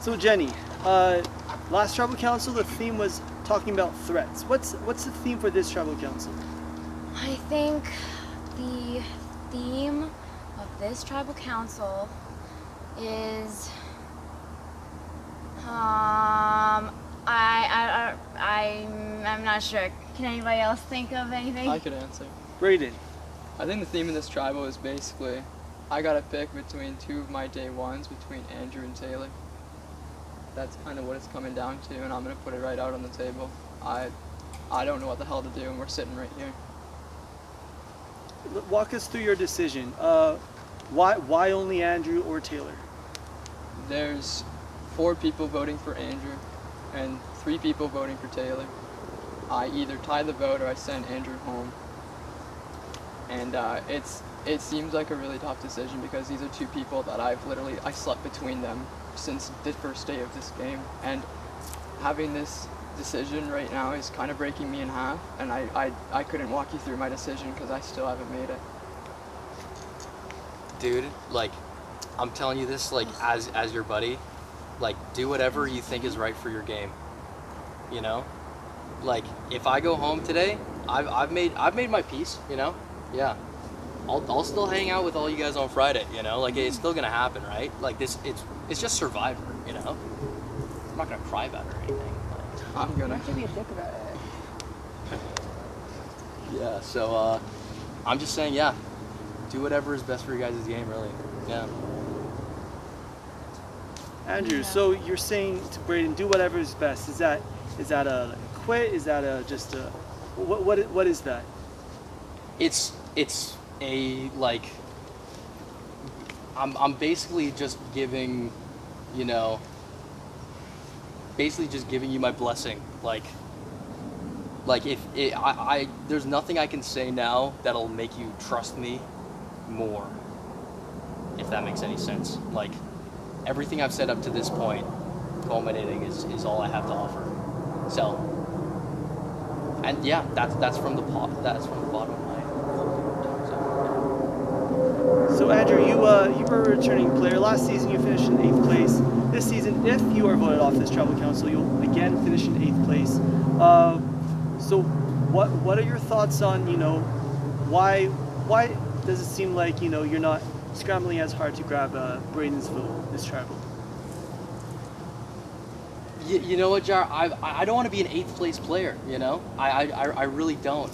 Speaker 5: So Jenny, last tribal council, the theme was talking about threats. What's the theme for this tribal council?
Speaker 2: I think the theme of this tribal council is I'm not sure. Can anybody else think of anything?
Speaker 7: I could answer.
Speaker 5: Brayden.
Speaker 7: I think the theme of this tribal is basically, I gotta pick between two of my day ones, between Andrew and Taylor. That's kind of what it's coming down to, and I'm gonna put it right out on the table. I don't know what the hell to do, and we're sitting right here.
Speaker 5: Walk us through your decision. Why only Andrew or Taylor?
Speaker 7: There's 4 people voting for Andrew, and 3 people voting for Taylor. I either tie the vote or I send Andrew home. And it seems like a really tough decision because these are 2 people that I slept between them since the first day of this game. And having this decision right now is kind of breaking me in half, and I couldn't walk you through my decision because I still haven't made it.
Speaker 6: Dude, like, I'm telling you this, like, as your buddy, like, do whatever you think is right for your game, you know? Like, if I go home today, I've made my peace, you know? Yeah. I'll still hang out with all you guys on Friday, you know? Like, it's still gonna happen, right? Like, it's just Survivor, you know? I'm not gonna cry about it or anything.
Speaker 7: I'm gonna.
Speaker 1: Not to be a dick about it.
Speaker 6: Yeah, so, I'm just saying, yeah, do whatever is best for your guys' game, really. Yeah.
Speaker 5: Andrew, so you're saying to Brayden, do whatever is best. Is that a quit? Is that just a what is that?
Speaker 6: It's a, like, I'm basically just giving, you know, basically just giving you my blessing. Like if there's nothing I can say now that'll make you trust me more, if that makes any sense. Like, everything I've said up to this point, culminating, is all I have to offer. So, and yeah, that's from the bottom of my heart.
Speaker 5: So Andrew, you were a returning player. Last season you finished in 8th place. This season, if you are voted off this tribal council, you'll again finish in 8th place. So what are your thoughts on, you know, why does it seem like, you know, you're not scrambling as hard to grab Brayden's vote this tribal?
Speaker 6: You know what, Jar? I don't want to be an 8th place player. You know, I really don't.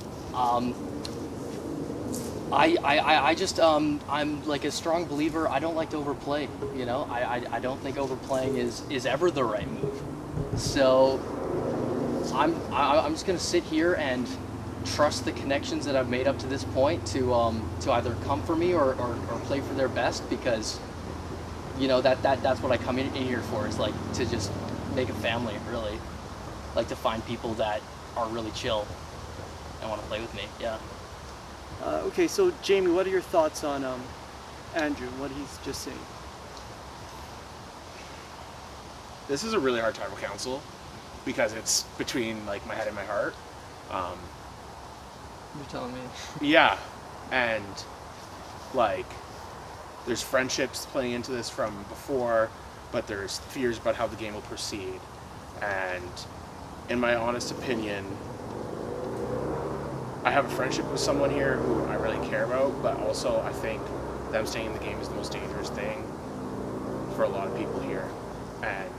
Speaker 6: I just I'm like a strong believer. I don't like to overplay. You know, I don't think overplaying is ever the right move. So I'm just gonna sit here and trust the connections that I've made up to this point to either come for me or play for their best, because, you know, that's what I come in here for, is like to just make a family, really. Like to find people that are really chill and want to play with me. Yeah.
Speaker 5: Okay, so Jamie, what are your thoughts on Andrew, what he's just saying?
Speaker 9: This is a really hard tribal council because it's between like my head and my heart.
Speaker 7: You're telling me.
Speaker 9: Yeah, and like there's friendships playing into this from before, but there's fears about how the game will proceed. And in my honest opinion, I have a friendship with someone here who I really care about, but also I think them staying in the game is the most dangerous thing for a lot of people here. And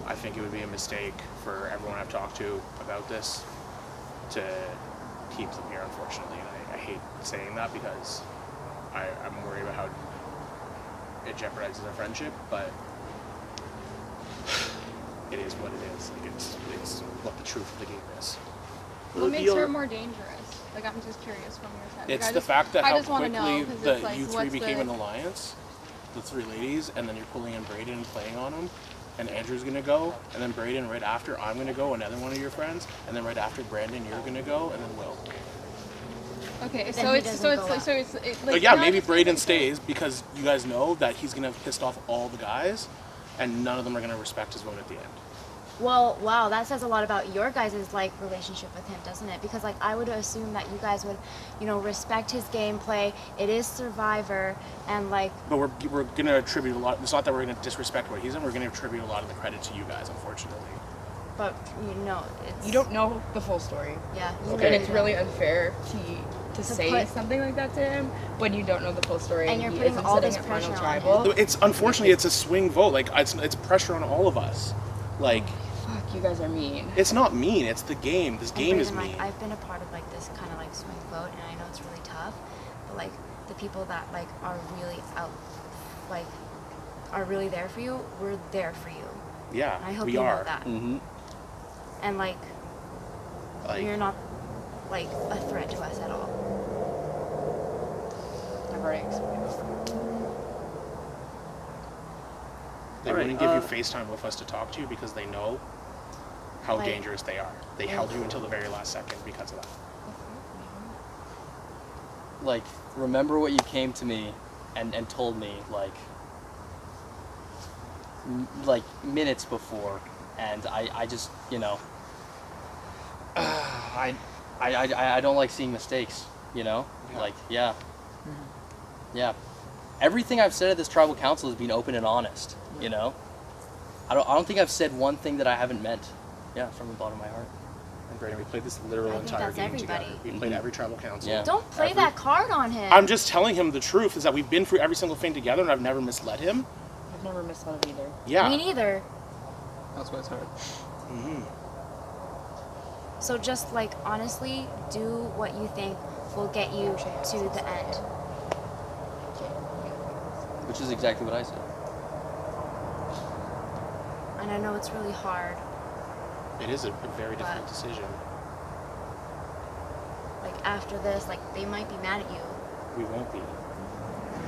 Speaker 9: I think it would be a mistake for everyone I've talked to about this to keep them here, unfortunately. And I hate saying that because I'm worried about how it jeopardizes our friendship, but it is what it is. Like it's what the truth of the game is.
Speaker 4: What makes her more dangerous? Like, I'm just curious from your side.
Speaker 9: It's
Speaker 4: like,
Speaker 9: the fact that how quickly
Speaker 4: like,
Speaker 9: you three became an alliance, the three ladies, and then you're pulling in Brayden and playing on them, and Andrew's gonna go, and then Brayden right after I'm gonna go, another one of your friends, and then right after Brandon you're gonna go, and then Will.
Speaker 4: Okay,
Speaker 2: But
Speaker 4: so
Speaker 2: then
Speaker 4: it's like,
Speaker 9: But yeah, maybe Brayden stays because you guys know that he's gonna have pissed off all the guys, and none of them are gonna respect his vote at the end.
Speaker 2: Well, wow, that says a lot about your guys' like relationship with him, doesn't it? Because like I would assume that you guys would, you know, respect his gameplay. It is Survivor, and like.
Speaker 9: But we're gonna attribute a lot. It's not that we're gonna disrespect what he's done. We're gonna attribute a lot of the credit to you guys, unfortunately.
Speaker 2: But you know, it's.
Speaker 1: You don't know the full story.
Speaker 2: Yeah.
Speaker 9: Okay.
Speaker 1: And it's really unfair to say
Speaker 2: put-
Speaker 1: something like that to him when you don't know the full story.
Speaker 2: And you're
Speaker 1: he
Speaker 2: putting
Speaker 1: isn't
Speaker 2: all
Speaker 1: sitting
Speaker 2: this
Speaker 1: at Final
Speaker 2: pressure on
Speaker 1: Tribal.
Speaker 9: It's unfortunately it's a swing vote. Like it's pressure on all of us. Like.
Speaker 1: Fuck, you guys are mean.
Speaker 9: It's not mean. It's the game. This game is
Speaker 2: Brayden,
Speaker 9: mean.
Speaker 2: like, I've been a part of like this kind of like swing vote, and I know it's really tough. But like the people that like are really out, like, are really there for you. We're there for you.
Speaker 9: Yeah,
Speaker 2: And I hope
Speaker 9: we
Speaker 2: you
Speaker 9: are.
Speaker 2: know that.
Speaker 9: Mm-hmm.
Speaker 2: And like,
Speaker 9: Like
Speaker 2: you're not like a threat to us at all.
Speaker 1: I've already explained this.
Speaker 9: they
Speaker 5: All right,
Speaker 9: wouldn't give you FaceTime with us to talk to you because they know how
Speaker 2: Like-
Speaker 9: dangerous they are. They held you until the very last second because of that.
Speaker 7: Like, remember what you came to me and told me, like minutes before, and I just, you know, I don't like seeing mistakes, you know?
Speaker 9: Yeah.
Speaker 7: Like, yeah. Yeah. Everything I've said at this tribal council has been open and honest, you know? I don't think I've said one thing that I haven't meant. Yeah, from the bottom of my heart.
Speaker 9: And Brandon, we played this literal
Speaker 2: I think
Speaker 9: entire
Speaker 2: that's
Speaker 9: game
Speaker 2: everybody.
Speaker 9: together. We played every tribal council.
Speaker 7: Yeah.
Speaker 2: Don't play
Speaker 9: Every-
Speaker 2: that card on him.
Speaker 9: I'm just telling him the truth is that we've been through every single thing together and I've never misled him.
Speaker 1: I've never missed one of either.
Speaker 9: Yeah.
Speaker 2: Me neither.
Speaker 7: That's why it's hard.
Speaker 9: Mm-hmm.
Speaker 2: So just like honestly, do what you think will get you to the end.
Speaker 7: Which is exactly what I said.
Speaker 2: And I know it's really hard.
Speaker 9: It is a very difficult decision.
Speaker 2: Like after this, like they might be mad at you.
Speaker 9: We won't be.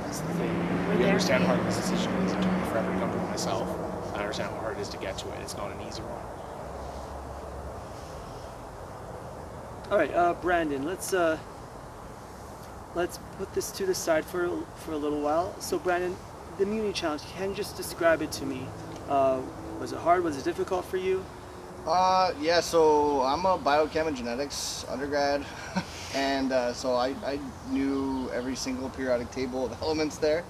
Speaker 9: That's the thing.
Speaker 2: We're
Speaker 9: We
Speaker 2: there
Speaker 9: understand
Speaker 2: for
Speaker 9: how
Speaker 2: you.
Speaker 9: hard this decision is. It took me forever to come to it myself. I understand how hard it is to get to it. It's not an easy one.
Speaker 5: All right, Brandon, let's put this to the side for a little while. So, Brandon, the immunity challenge, can you just describe it to me? Was it hard? Was it difficult for you?
Speaker 8: Yeah, so I'm a biochem and genetics undergrad, and so I knew every single periodic table of elements there.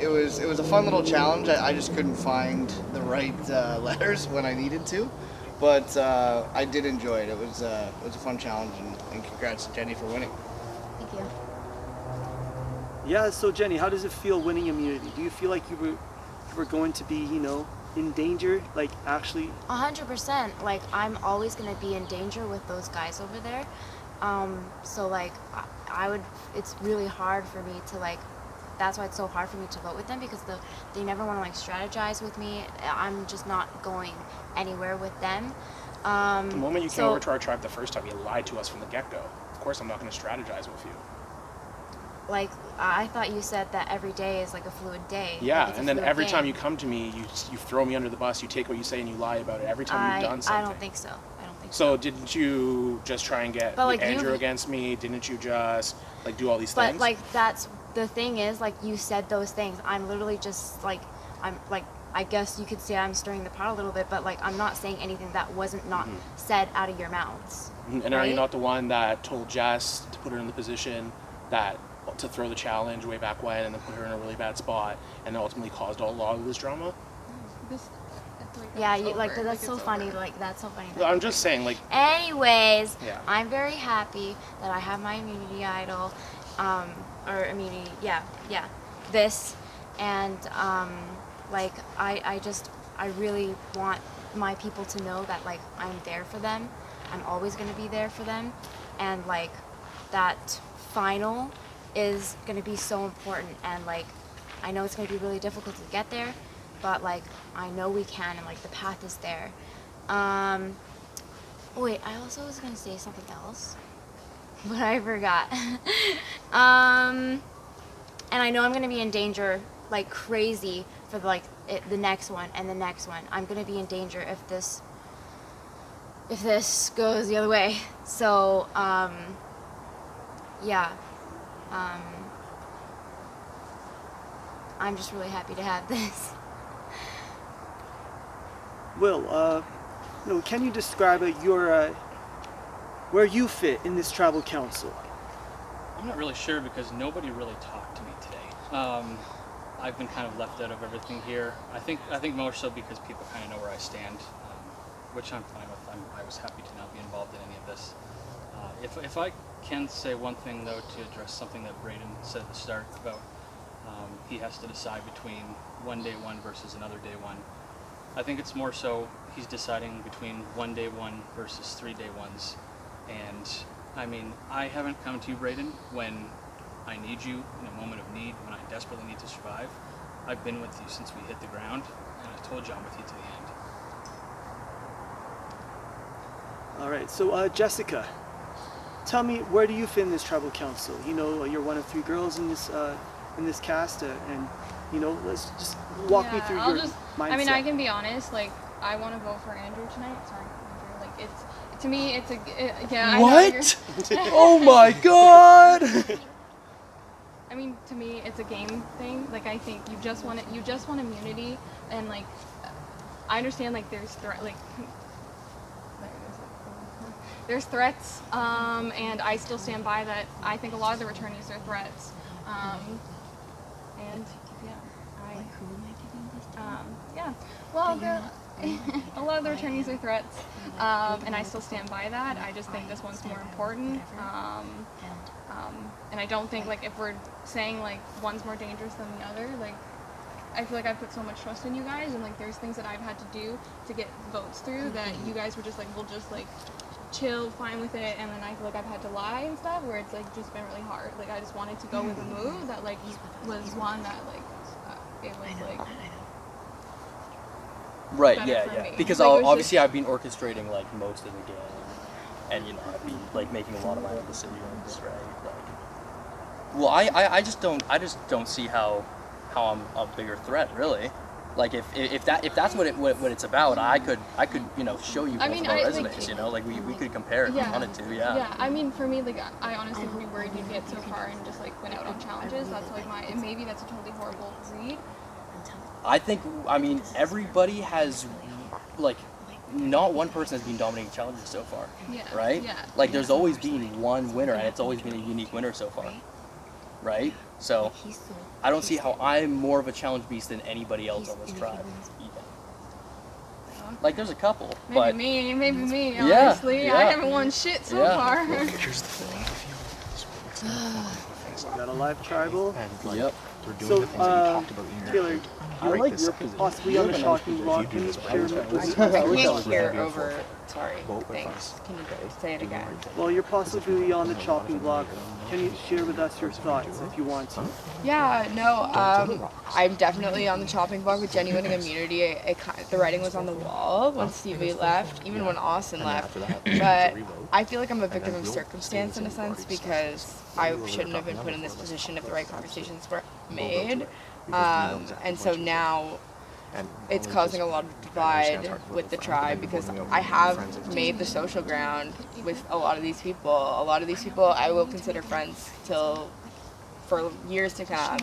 Speaker 8: It was a fun little challenge. I just couldn't find the right letters when I needed to, but I did enjoy it. It was a fun challenge, and congrats to Jenny for winning.
Speaker 2: Thank you.
Speaker 5: Yeah, so Jenny, how does it feel winning immunity? Do you feel like you were going to be, you know, in danger, like actually?
Speaker 2: 100%. Like I'm always gonna be in danger with those guys over there. So like I would. It's really hard for me to like. That's why it's so hard for me to vote with them because they never want to like strategize with me. I'm just not going anywhere with them.
Speaker 9: The moment you came over to our tribe the first time, you lied to us from the get-go. Of course, I'm not going to strategize with you.
Speaker 2: Like I thought you said that every day is like a fluid day.
Speaker 9: Yeah,
Speaker 2: like, it's a
Speaker 9: and then
Speaker 2: fluid
Speaker 9: every time
Speaker 2: game.
Speaker 9: you come to me, you throw me under the bus. You take what you say and you lie about it. Every time you've done something.
Speaker 2: I don't think so.
Speaker 9: So didn't you just try and get
Speaker 2: But, like,
Speaker 9: Andrew
Speaker 2: you-
Speaker 9: against me? Didn't you just like do all these
Speaker 2: But
Speaker 9: things?
Speaker 2: like that's the thing is like you said those things. I'm literally just like I'm like I guess you could say I'm stirring the pot a little bit, but like I'm not saying anything that wasn't not said out of your mouths.
Speaker 9: And are you
Speaker 2: right?
Speaker 9: not the one that told Jess to put her in the position that to throw the challenge way back when, and then put her in a really bad spot, and ultimately caused a lot of this drama?
Speaker 2: Yeah, you, like that's so funny. Like that's so funny.
Speaker 9: I'm just saying, like.
Speaker 2: Anyways,
Speaker 9: Yeah.
Speaker 2: I'm very happy that I have my immunity idol, or immunity. Yeah, this, and like I I really want my people to know that like I'm there for them. I'm always going to be there for them, and like that final is going to be so important, and like I know it's going to be really difficult to get there, but like I know we can, and like the path is there. Wait, I also was going to say something else, but I forgot. And I know I'm going to be in danger like crazy for the next one and the next one. I'm going to be in danger if this goes the other way. So yeah, I'm just really happy to have this.
Speaker 5: Will, can you describe your where you fit in this tribal council?
Speaker 12: I'm not really sure because nobody really talked to me today. I've been kind of left out of everything here. I think more so because people kind of know where I stand, which I'm fine with. I was happy to not be involved in any of this. If I can say one thing though to address something that Braden said at the start about he has to decide between one day one versus another day one. I think it's more so he's deciding between 1 day one versus 3 day ones. And I mean, I haven't come to you, Braden, when I need you in a moment of need, when I desperately need to survive. I've been with you since we hit the ground, and I told you I'm with you to the end.
Speaker 5: All right, so Jessica, tell me, where do you fit in this tribal council? You know, you're one of 3 girls in this cast, and you know, let's just walk me through your mindset.
Speaker 4: I mean, I can be honest. Like, I want to vote for Andrew tonight. Sorry, Andrew. Like, it's to me, it's yeah.
Speaker 5: What? Oh my God!
Speaker 4: I mean, to me, it's a game thing. Like, I think you just want immunity, and like, I understand like there's there's threats, and I still stand by that. I think a lot of the returnees are threats, and yeah, well, a lot of the returnees are threats, and I still stand by that. I just think this one's more important, and I don't think like if we're saying like one's more dangerous than the other, like I feel like I've put so much trust in you guys, and like there's things that I've had to do to get votes through that you guys were just like, we'll just like chill, fine with it, and then I feel like I've had to lie and stuff where it's like just been really hard. Like I just wanted to go with a move that like was one that like it was like
Speaker 13: right,
Speaker 4: better for
Speaker 13: yeah.
Speaker 4: me.
Speaker 13: Because
Speaker 4: Like, it was
Speaker 13: obviously
Speaker 4: just-
Speaker 13: I've been orchestrating like most of the game, and you know I've been like making a lot of my own decisions, right? Like, well, I just don't see how I'm a bigger threat, really. Like if that's what it's about, I could you know show you both of our resumes, you know, like we could compare if we wanted to, yeah.
Speaker 4: Yeah, I mean for me, like I honestly would be worried you'd get so far and just like went out on challenges. That's like and maybe that's a totally horrible read.
Speaker 13: I mean everybody has like not one person has been dominating challenges so far.
Speaker 4: Yeah.
Speaker 13: Right?
Speaker 4: Yeah.
Speaker 13: Like there's always been one winner, and it's always been a unique winner so far. Right? So I don't see how I'm more of a challenge beast than anybody else on this tribe. Like there's a couple, but
Speaker 4: Maybe me,
Speaker 13: Yeah,
Speaker 4: honestly.
Speaker 13: yeah.
Speaker 4: I haven't won shit so far.
Speaker 8: Here's the thing.
Speaker 5: Got a live tribal.
Speaker 13: Yep.
Speaker 5: So, Taylor, you're possibly on the shocking block. Can you share with
Speaker 1: I can't hear over. Sorry. Thanks. Can you say it again?
Speaker 5: Well, you're possibly on the chopping block. Can you share with us your thoughts if you want to?
Speaker 1: Yeah, no, I'm definitely on the chopping block with Jenny winning immunity. The writing was on the wall when Stevie left, even when Austin left. But I feel like I'm a victim of circumstance in a sense because I shouldn't have been put in this position if the right conversations were made. And so now it's causing a lot of divide with the tribe because I have made the social ground with a lot of these people. A lot of these people I will consider friends for years to come.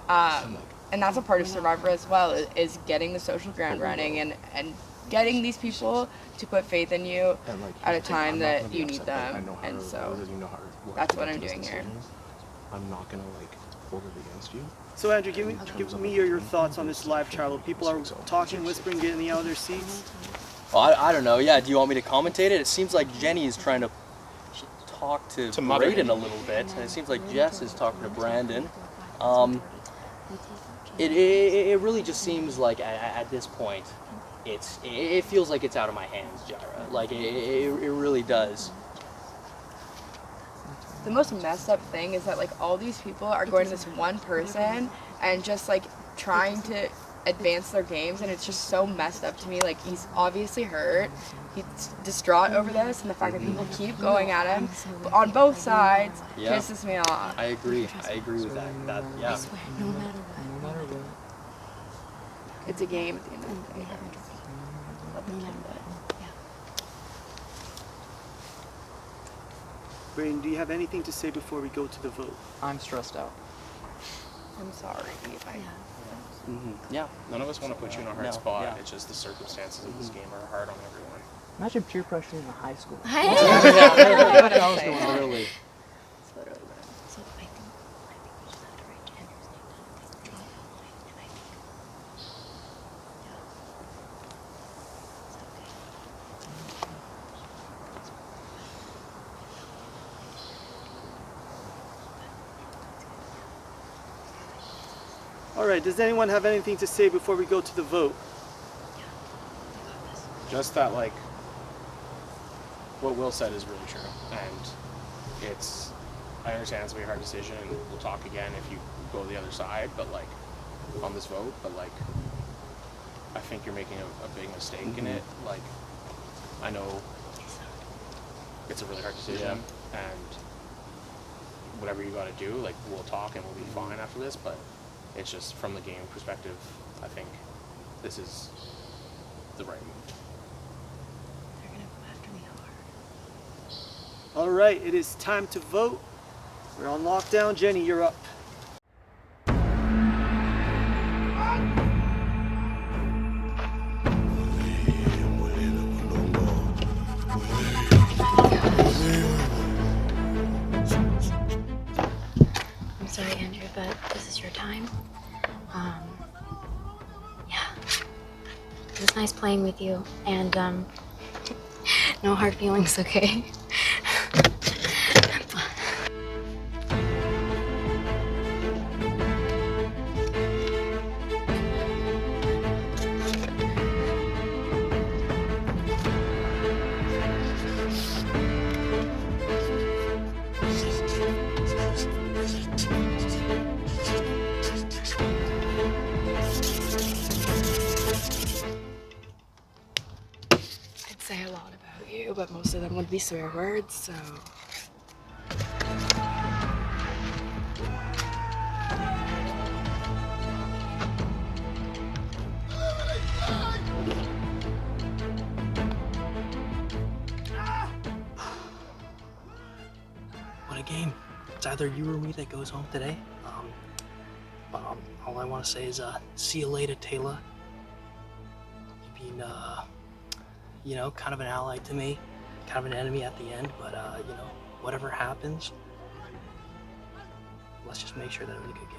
Speaker 1: And that's a part of Survivor as well, is getting the social ground running and getting these people to put faith in you at a time that you need them. And so that's what I'm doing here.
Speaker 8: I'm not gonna like hold it against you.
Speaker 5: So Andrew, give me your thoughts on this live trial. People are talking, whispering, getting out of their seats.
Speaker 13: Well, I don't know. Yeah, do you want me to commentate it? It seems like Jenny is trying to talk to Braden a little bit, and it seems like Jess is talking to Brandon. It really just seems like at this point, it feels like it's out of my hands, Jara. Like it really does.
Speaker 1: The most messed up thing is that like all these people are going to this one person and just like trying to advance their games, and it's just so messed up to me. Like, he's obviously hurt, he's distraught over this, and the fact that people keep going at him on both sides pisses me off.
Speaker 13: I agree with that. Yeah.
Speaker 1: No matter what. It's a game at the end of the day.
Speaker 5: Brayden, do you have anything to say before we go to the vote?
Speaker 10: I'm stressed out.
Speaker 1: I'm sorry.
Speaker 13: Yeah.
Speaker 9: None of us want to put you in a hard spot. It's just the circumstances of this game are hard on everyone.
Speaker 10: Imagine peer pressure in the high school.
Speaker 13: Literally.
Speaker 5: All right, does anyone have anything to say before we go to the vote?
Speaker 9: Just that, like, what Will said is really true, and I understand it's gonna be a hard decision, and we'll talk again if you go the other side, but like, on this vote, but like, I think you're making a big mistake in it. Like, I know it's a really hard decision, and whatever you gotta do, like, we'll talk and we'll be fine after this, but it's just from the game perspective, I think this is the right move.
Speaker 2: They're gonna go after me hard.
Speaker 5: All right, it is time to vote. We're on lockdown. Jenny, you're up.
Speaker 2: I'm sorry, Andrew, but this is your time. Yeah. It was nice playing with you, and no hard feelings, okay?
Speaker 1: I'd say a lot about you, but most of them would be swear words, so...
Speaker 10: What a game. It's either you or me that goes home today. All I want to say is, see you later, Taylor. You've been, you know, kind of an ally to me, kind of an enemy at the end, but, you know, whatever happens, let's just make sure that it was a good game.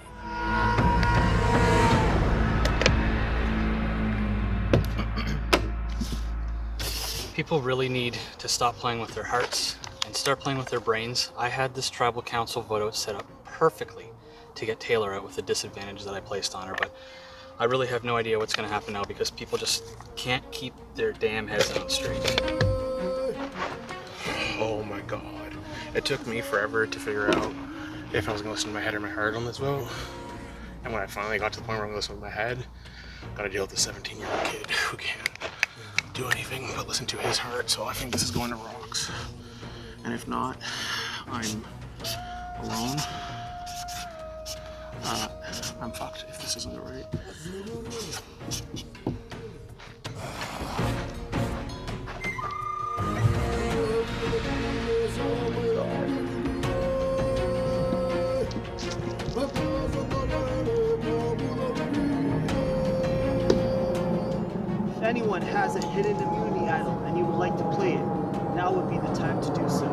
Speaker 12: People really need to stop playing with their hearts and start playing with their brains. I had this tribal council vote out set up perfectly to get Taylor out with the disadvantage that I placed on her, but I really have no idea what's going to happen now because people just can't keep their damn heads on straight.
Speaker 9: Oh my god. It took me forever to figure out if I was going to listen to my head or my heart on this vote. And when I finally got to the point where I'm going to listen to my head, I got to deal with a 17-year-old kid who can't do anything but listen to his heart. So I think this is going to rocks. And if not, I'm alone. I'm fucked if this isn't right.
Speaker 5: If anyone has a hidden immunity idol and you would like to play it, now would be the time to do so.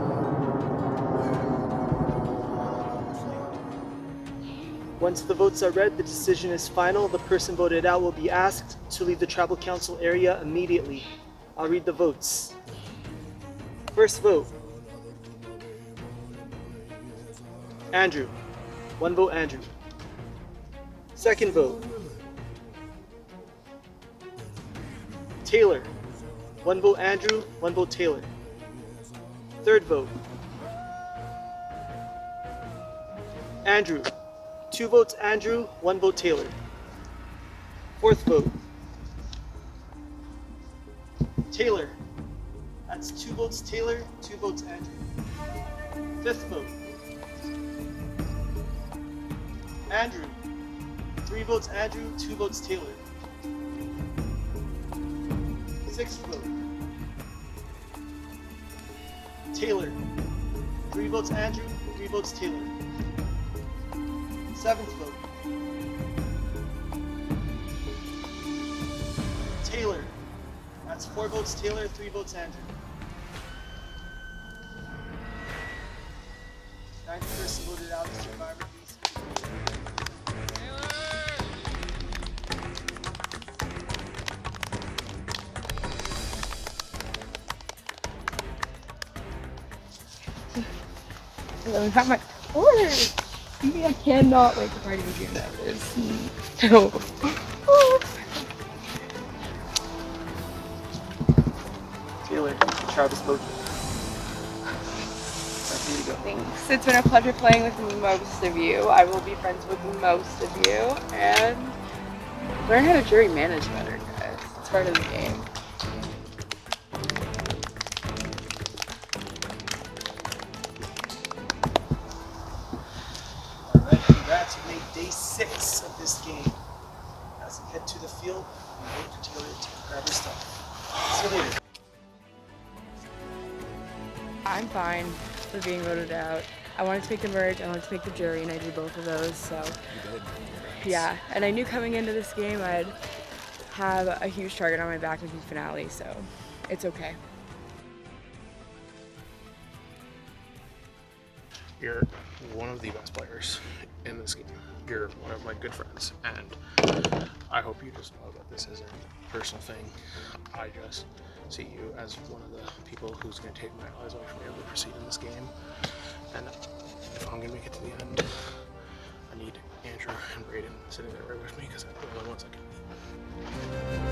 Speaker 5: Once the votes are read, the decision is final. The person voted out will be asked to leave the tribal council area immediately. I'll read the votes. First vote. Andrew. 1 vote, Andrew. Second vote, Taylor. 1 vote Andrew, 1 vote Taylor. Third vote, Andrew. 2 votes Andrew, 1 vote Taylor. Fourth vote, Taylor. That's 2 votes Taylor, 2 votes Andrew. Fifth vote, Andrew. 3 votes Andrew, 2 votes Taylor. Sixth vote, Taylor. 3 votes Andrew, 3 votes Taylor. Seventh vote, Taylor. That's 4 votes Taylor, 3 votes Andrew. Ninth person voted out as survivor, please.
Speaker 1: I got my orders. I cannot wait to party with you guys. No.
Speaker 5: Taylor, Travis voted.
Speaker 1: Thanks. It's been a pleasure playing with most of you. I will be friends with most of you and learn how to jury manage better, guys. It's part of the game.
Speaker 5: Alright, congrats. You made day 6 of this game. As we head to the field, we wait for Taylor to grab her stuff. See you later.
Speaker 1: I'm fine for being voted out. I wanted to make the merge, I wanted to make the jury, and I did both of those, so. Yeah, and I knew coming into this game I'd have a huge target on my back with the finale, so it's okay.
Speaker 9: You're one of the best players in this game. You're one of my good friends, and I hope you just know that this isn't a personal thing. I just see you as one of the people who's going to take my eyes away from being able to proceed in this game. And if I'm going to make it to the end, I need Andrew and Brayden sitting there right with me because they're the only ones I can beat.